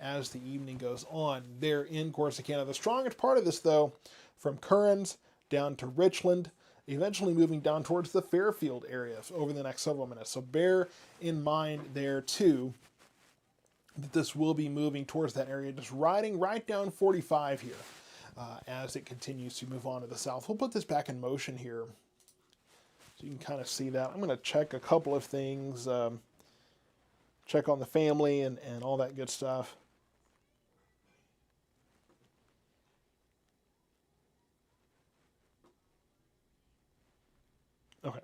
as the evening goes on there in Corsicana. The strongest part of this, though, from Kearns down to Richland, eventually moving down towards the Fairfield area over the next several minutes. So bear in mind there too that this will be moving towards that area, just riding right down 45 here as it continues to move on to the south. We'll put this back in motion here so you can kind of see that. I'm going to check a couple of things, check on the family and all that good stuff. Okay.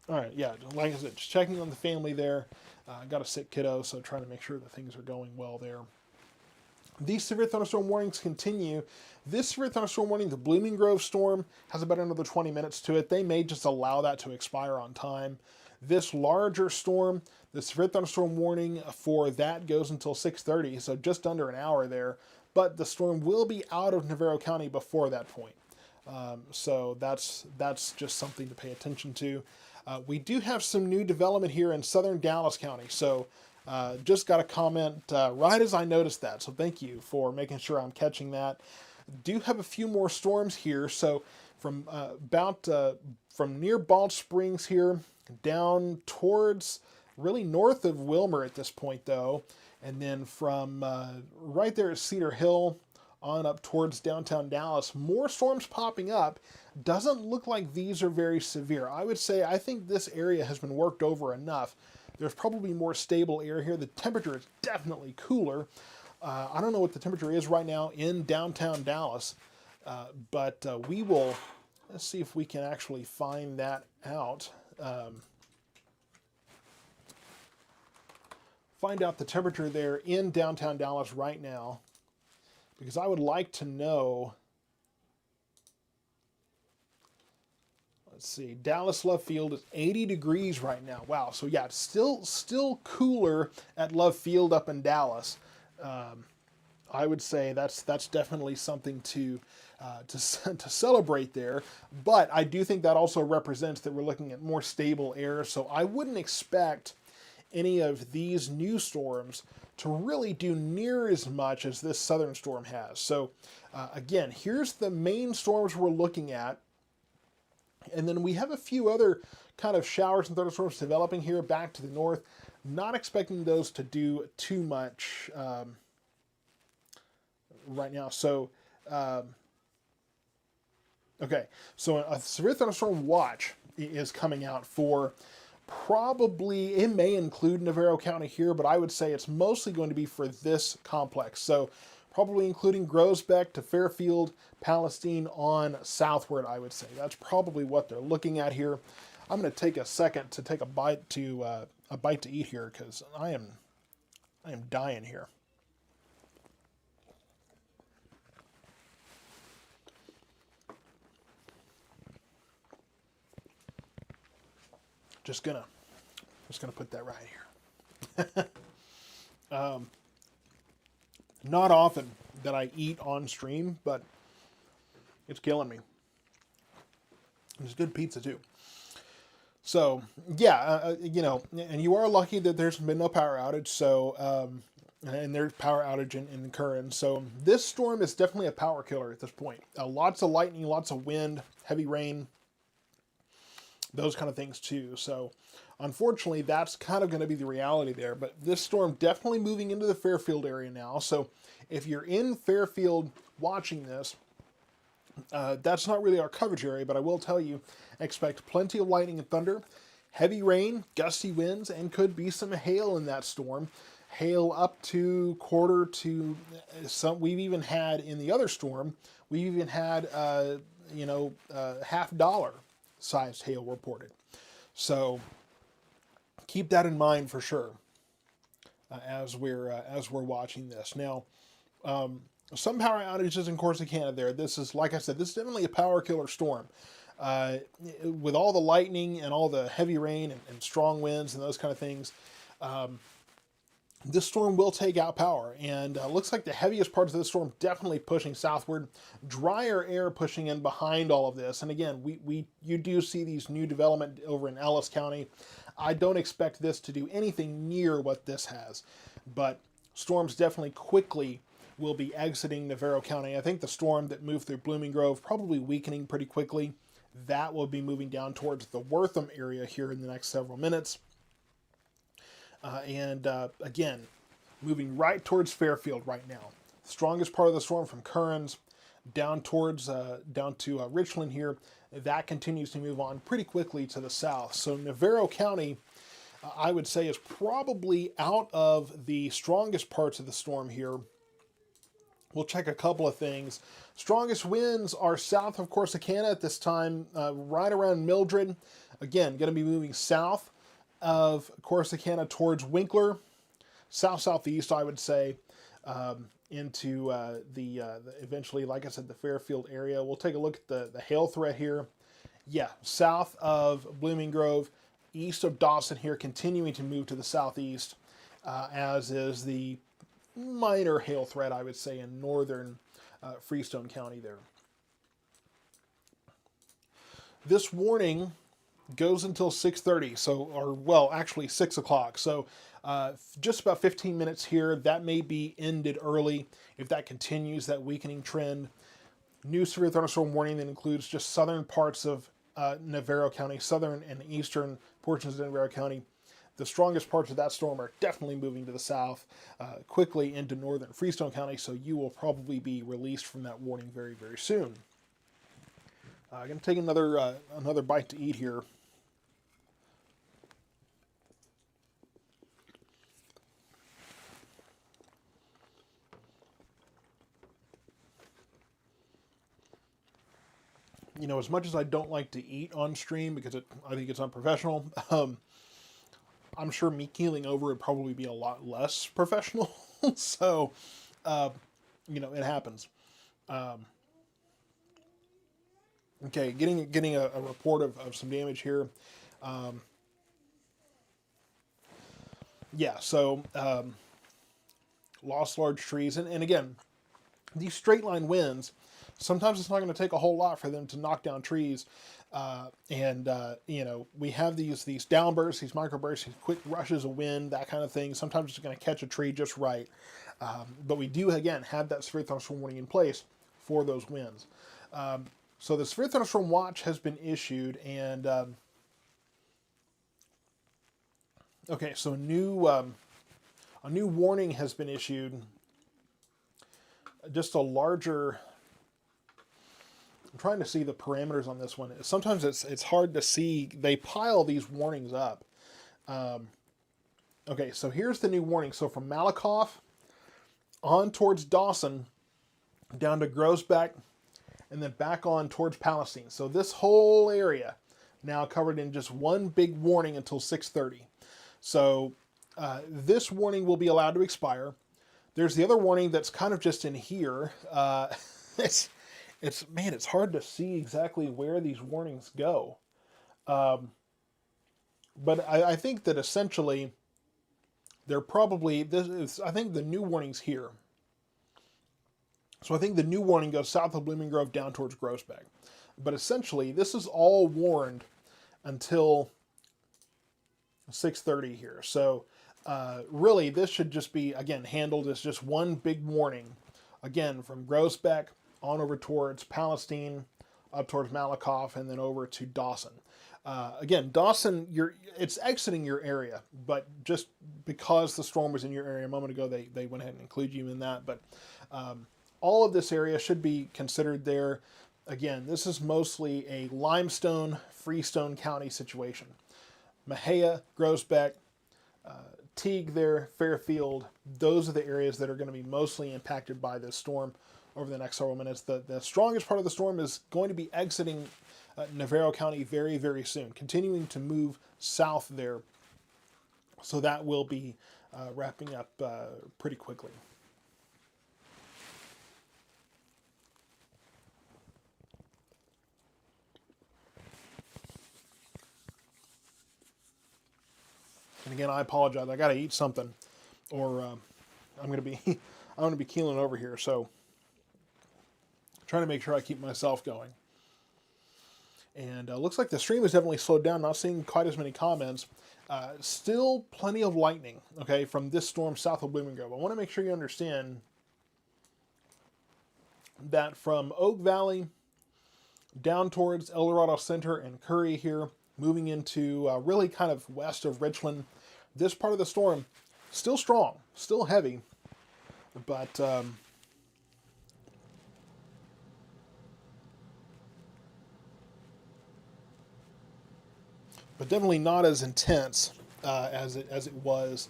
All right, yeah, like I said, just checking on the family there. Got a sick kiddo, so trying to make sure that things are going well there. These severe thunderstorm warnings continue. This severe thunderstorm warning, the Blooming Grove storm, has about another 20 minutes to it. They may just allow that to expire on time. This larger storm, the severe thunderstorm warning for that goes until 6:30, so just under an hour there. But the storm will be out of Navarro County before that point. So that's just something to pay attention to. We do have some new development here in southern Dallas County. So just got a comment right as I noticed that. So thank you for making sure I'm catching that. Do have a few more storms here. So from from near Balch Springs here down towards really north of Wilmer at this point though. And then from right there at Cedar Hill on up towards downtown Dallas, more storms popping up. Doesn't look like these are very severe. I think this area has been worked over enough. There's probably more stable air here. The temperature is definitely cooler. I don't know what the temperature is right now in downtown Dallas, but we will, let's see if we can actually find that out. Find out the temperature there in downtown Dallas right now, because I would like to know. Let's see, Dallas Love Field is 80 degrees right now. Wow, so yeah, it's still cooler at Love Field up in Dallas. I would say that's definitely something to celebrate there. But I do think that also represents that we're looking at more stable air. So I wouldn't expect any of these new storms to really do near as much as this southern storm has. So again, here's the main storms we're looking at. And then we have a few other kind of showers and thunderstorms developing here back to the north. Not expecting those to do too much right now. So, okay. So a severe thunderstorm watch is coming out for probably, it may include Navarro County here, but I would say it's mostly going to be for this complex. So probably including Groesbeck to Fairfield, Palestine on southward, I would say. That's probably what they're looking at here. I'm going to take a second to take a bite to eat here because I am dying here. Just gonna put that right here. Not often that I eat on stream, but it's killing me. It's good pizza too. So yeah, you know, and you are lucky that there's been no power outage. So and there's power outage in Curran. So this storm is definitely a power killer at this point. Lots of lightning, lots of wind, heavy rain, those kind of things too. So unfortunately, that's kind of going to be the reality there. But this storm definitely moving into the Fairfield area now. So if you're in Fairfield watching this, that's not really our coverage area, but I will tell you, expect plenty of lightning and thunder, heavy rain, gusty winds, and could be some hail in that storm. Hail up to quarter to some. We've even had in the other storm, we've even had $50 sized hail reported. So keep that in mind for sure as we're watching this now. Some power outages in Corsicana there. This is, like I said, this is definitely a power killer storm. With all the lightning and all the heavy rain and strong winds and those kind of things, this storm will take out power. And looks like the heaviest parts of the storm definitely pushing southward. Drier air pushing in behind all of this. And again, you do see these new development over in Ellis County. I don't expect this to do anything near what this has. But storms definitely quickly will be exiting Navarro County. I think the storm that moved through Blooming Grove probably weakening pretty quickly. That will be moving down towards the Wortham area here in the next several minutes. Again, moving right towards Fairfield right now. Strongest part of the storm from Curran's down to Richland here. That continues to move on pretty quickly to the south. So Navarro County, I would say, is probably out of the strongest parts of the storm here. We'll check a couple of things. Strongest winds are south of Corsicana at this time, right around Mildred. Again, going to be moving south of Corsicana towards Winkler, south-southeast, I would say, into eventually, like I said, the Fairfield area. We'll take a look at the hail threat here. Yeah, south of Blooming Grove, east of Dawson here, continuing to move to the southeast, as is the minor hail threat, I would say, in northern Freestone County there. This warning goes until 6:30, actually 6 o'clock. So just about 15 minutes here. That may be ended early if that continues, that weakening trend. New severe thunderstorm warning that includes just southern parts of Navarro County, southern and eastern portions of Navarro County. The strongest parts of that storm are definitely moving to the south, quickly into northern Freestone County, so you will probably be released from that warning very, very soon. I'm going to take another bite to eat here. You know, as much as I don't like to eat on stream because I think it's unprofessional, I'm sure me keeling over would probably be a lot less professional. So, it happens. Okay, getting a report of some damage here. Lost large trees. And again, these straight line winds, sometimes it's not going to take a whole lot for them to knock down trees. We have these downbursts, these microbursts, these quick rushes of wind, that kind of thing. Sometimes it's going to catch a tree just right. But we do, again, have that severe thunderstorm warning in place for those winds. So the severe thunderstorm watch has been issued, and so a new warning has been issued. Just a larger I'm trying to see the parameters on this one. Sometimes it's hard to see. They pile these warnings up. Okay, so here's the new warning. So from Malakoff on towards Dawson, down to Groesbeck, and then back on towards Palestine. So this whole area now covered in just one big warning until 6:30. So this warning will be allowed to expire. There's the other warning that's kind of just in here. It's hard to see exactly where these warnings go. But I think that essentially they're probably, I think the new warning's here. So I think the new warning goes south of Blooming Grove down towards Groesbeck. But essentially, this is all warned until 6:30 here. So really, this should just be, again, handled as just one big warning. Again, from Groesbeck on over towards Palestine, up towards Malakoff, and then over to Dawson. Again, Dawson, it's exiting your area, but just because the storm was in your area a moment ago, they went ahead and include you in that. But all of this area should be considered there. Again, this is mostly a limestone, Freestone County situation. Mahia, Groesbeck, Teague there, Fairfield, those are the areas that are going to be mostly impacted by this storm over the next several minutes. The strongest part of the storm is going to be exiting Navarro County very, very soon, continuing to move south there. So that will be wrapping up pretty quickly. And again, I apologize. I got to eat something, or I'm going to be keeling over here. So, trying to make sure I keep myself going. And looks like the stream has definitely slowed down. Not seeing quite as many comments. Still plenty of lightning. Okay, from this storm south of Blooming Grove. I want to make sure you understand that from Oak Valley down towards El Dorado Center and Curry here, moving into really kind of west of Richland. This part of the storm, still strong, still heavy, but definitely not as intense as it was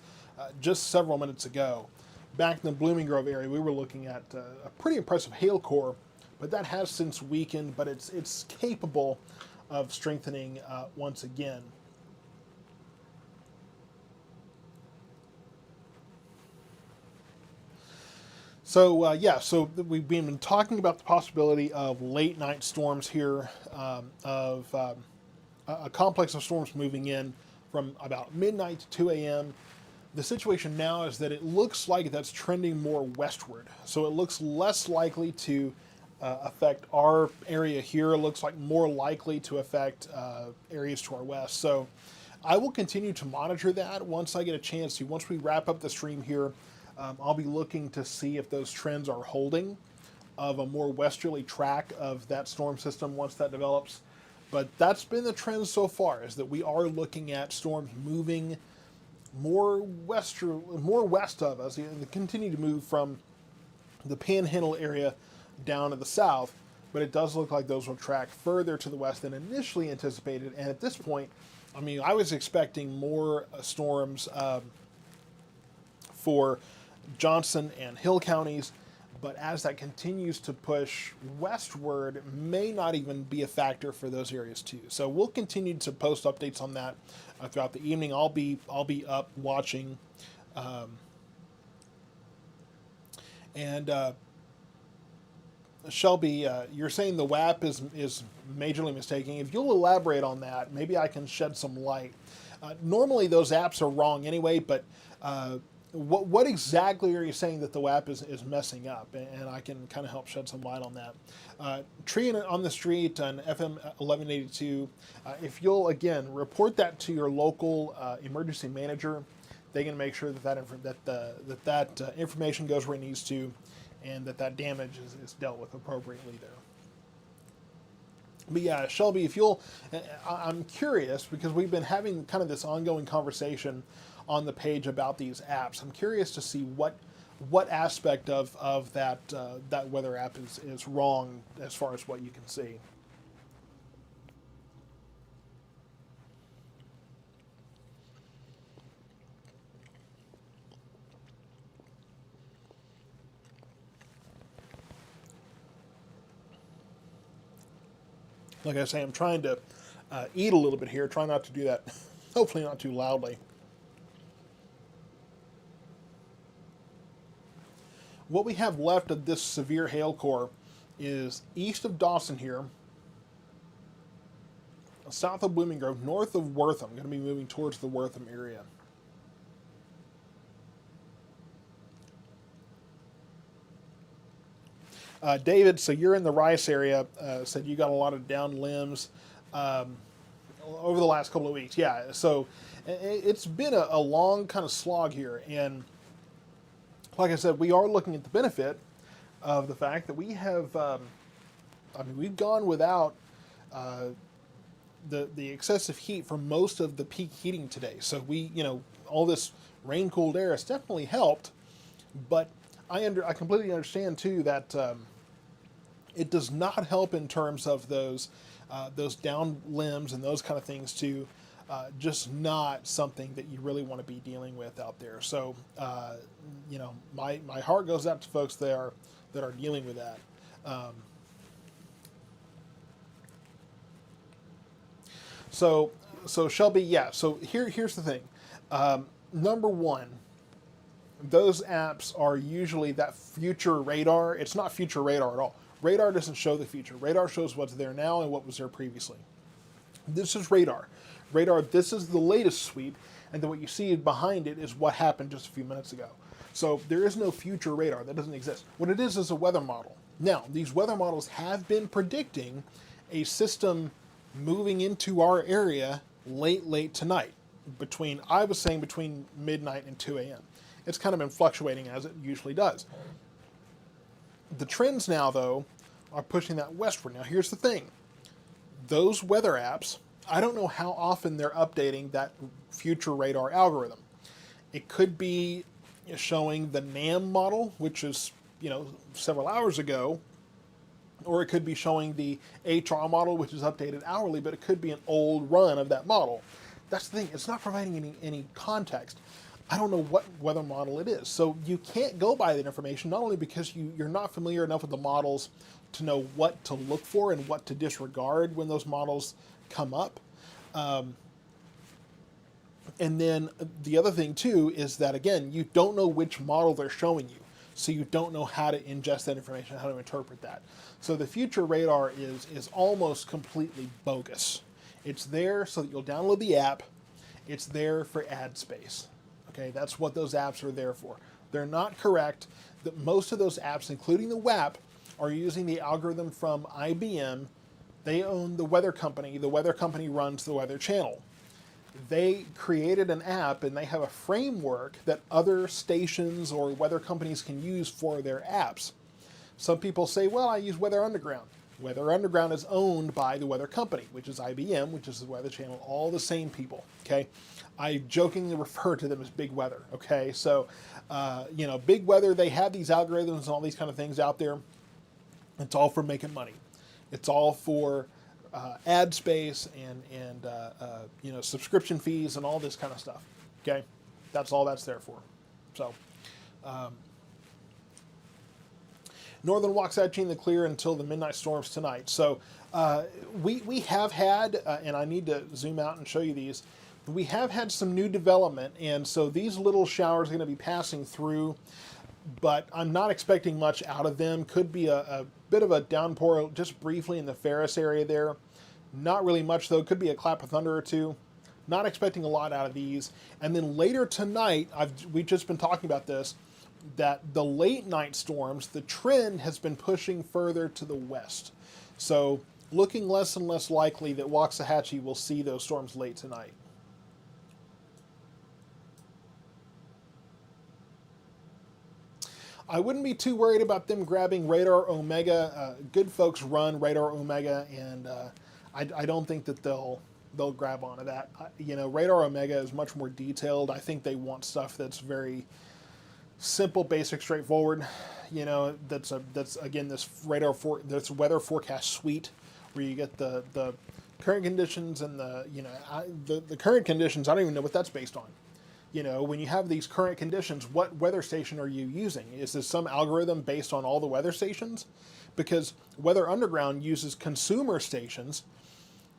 just several minutes ago. Back in the Blooming Grove area, we were looking at a pretty impressive hail core, but that has since weakened, but it's capable of strengthening once again. So so we've been talking about the possibility of late night storms here, of a complex of storms moving in from about midnight to 2 a.m. The situation now is that it looks like that's trending more westward. So it looks less likely to affect our area here. It looks like more likely to affect areas to our west. So I will continue to monitor that once I get a chance to. Once we wrap up the stream here, I'll be looking to see if those trends are holding of a more westerly track of that storm system once that develops. But that's been the trend so far, is that we are looking at storms moving more west of us, and they continue to move from the Panhandle area down to the south, but it does look like those will track further to the west than initially anticipated. And at this point, I mean, I was expecting more storms for Johnson and Hill counties, but as that continues to push westward, may not even be a factor for those areas too. So we'll continue to post updates on that throughout the evening. I'll be up watching, Shelby, you're saying the WAP is majorly mistaken. If you'll elaborate on that, maybe I can shed some light. Normally those apps are wrong anyway, but what exactly are you saying that the WAP is messing up? And I can kind of help shed some light on that. Tree on the Street on FM 1182, if you'll, again, report that to your local emergency manager, they can make sure that information goes where it needs to, and that damage is dealt with appropriately there. But yeah, Shelby, if you'll, I'm curious, because we've been having kind of this ongoing conversation on the page about these apps. I'm curious to see what what aspect of that weather app is wrong as far as what you can see. Like I say, I'm trying to eat a little bit here. Try not to do that. Hopefully not too loudly. What we have left of this severe hail core is east of Dawson here, south of Blooming Grove, north of Wortham. I'm going to be moving towards the Wortham area. David, so you're in the Rice area, said you got a lot of down limbs over the last couple of weeks. Yeah, so it's been a long kind of slog here. And like I said, we are looking at the benefit of the fact that we have, we've gone without the excessive heat for most of the peak heating today. So all this rain-cooled air has definitely helped, but I completely understand too that it does not help in terms of those down limbs and those kind of things too. Just not something that you really want to be dealing with out there. So my heart goes out to folks that are dealing with that. So Shelby, yeah. So here's the thing. Number one, those apps are usually that future radar. It's not future radar at all. Radar doesn't show the future. Radar shows what's there now and what was there previously. This is radar. Radar, this is the latest suite, and then what you see behind it is what happened just a few minutes ago. So there is no future radar. That doesn't exist. What it is a weather model. Now, these weather models have been predicting a system moving into our area late tonight, I was saying between midnight and 2 a.m. It's kind of been fluctuating as it usually does. The trends now, though, are pushing that westward. Now, here's the thing. Those weather apps, I don't know how often they're updating that future radar algorithm. It could be showing the NAM model, which is, several hours ago, or it could be showing the HR model, which is updated hourly, but it could be an old run of that model. That's the thing. It's not providing any context. I don't know what weather model it is. So you can't go by that information, not only because you're not familiar enough with the models to know what to look for and what to disregard when those models come up. And then the other thing, too, is that, again, you don't know which model they're showing you. So you don't know how to ingest that information, how to interpret that. So the future radar is almost completely bogus. It's there so that you'll download the app. It's there for ad space. Okay, that's what those apps are there for. They're not correct. That most of those apps, including the WAP, are using the algorithm from IBM. They own the weather company. The weather company runs the Weather Channel. They created an app and they have a framework that other stations or weather companies can use for their apps. Some people say, well, I use Weather Underground. Weather Underground is owned by the weather company, which is IBM, which is the Weather Channel, all the same people, okay? I jokingly refer to them as Big Weather, okay? So, Big Weather, they have these algorithms and all these kind of things out there. It's all for making money. It's all for ad space and subscription fees and all this kind of stuff, okay? That's all that's there for. So, Northern Waxahachie in the clear until the midnight storms tonight. So we have had, and I need to zoom out and show you these, we have had some new development, and so these little showers are going to be passing through, but I'm not expecting much out of them. Could be a bit of a downpour just briefly in the Ferris area there. Not really much, though. Could be a clap of thunder or two. Not expecting a lot out of these. And then later tonight, we've just been talking about this, that the late night storms, the trend has been pushing further to the west. So looking less and less likely that Waxahachie will see those storms late tonight. I wouldn't be too worried about them grabbing Radar Omega. Good folks run Radar Omega, and I don't think that they'll grab onto that. Radar Omega is much more detailed. I think they want stuff that's very simple, basic, straightforward. You know, that's again this weather forecast suite where you get the current conditions and the current conditions. I don't even know what that's based on. You know, when you have these current conditions, what weather station are you using? Is this some algorithm based on all the weather stations? Because Weather Underground uses consumer stations.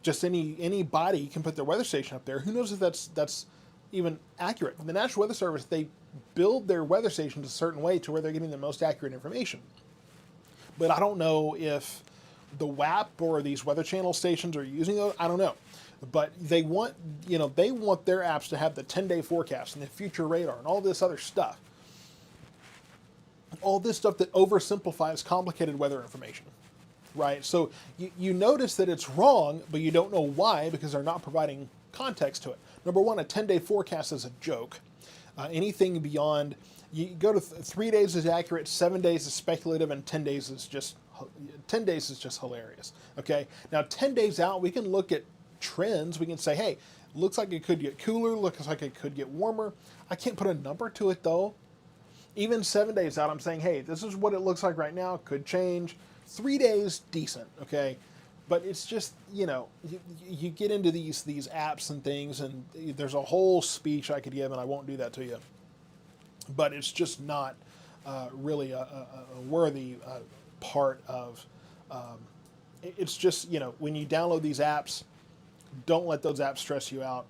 Just anybody can put their weather station up there. Who knows if that's even accurate? The National Weather Service, they build their weather stations a certain way to where they're getting the most accurate information. But I don't know if the WAP or these Weather Channel stations are using those. I don't know. But they want their apps to have the 10-day forecast and the future radar and all this other stuff. All this stuff that oversimplifies complicated weather information. Right? So you notice that it's wrong, but you don't know why because they're not providing context to it. Number one, a 10-day forecast is a joke. Anything beyond, you go to 3 days is accurate, 7 days is speculative, and 10 days is just hilarious. Okay? Now 10 days out, we can look at trends. We can say, hey, looks like it could get cooler, looks like it could get warmer. I can't put a number to it though. Even 7 days out, I'm saying, hey, this is what it looks like right now, could change. 3 days, decent, okay? But it's just, you get into these apps and things, and there's a whole speech I could give, and I won't do that to you. But it's just not really a worthy part of, it's just, when you download these apps, don't let those apps stress you out.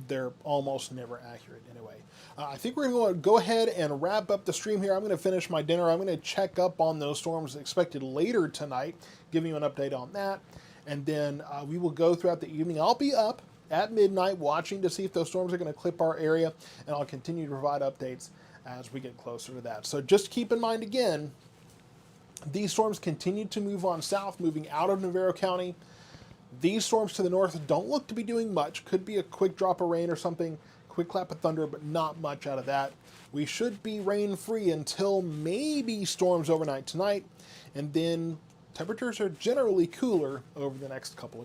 They're almost never accurate anyway. I think we're going to go ahead and wrap up the stream here. I'm going to finish my dinner. I'm going to check up on those storms expected later tonight, giving you an update on that. And then we will go throughout the evening. I'll be up at midnight watching to see if those storms are going to clip our area, and I'll continue to provide updates as we get closer to that. So just keep in mind again, these storms continue to move on south, moving out of Navarro County. These storms to the north don't look to be doing much. Could be a quick drop of rain or something, quick clap of thunder, but not much out of that. We should be rain-free until maybe storms overnight tonight, and then temperatures are generally cooler over the next couple of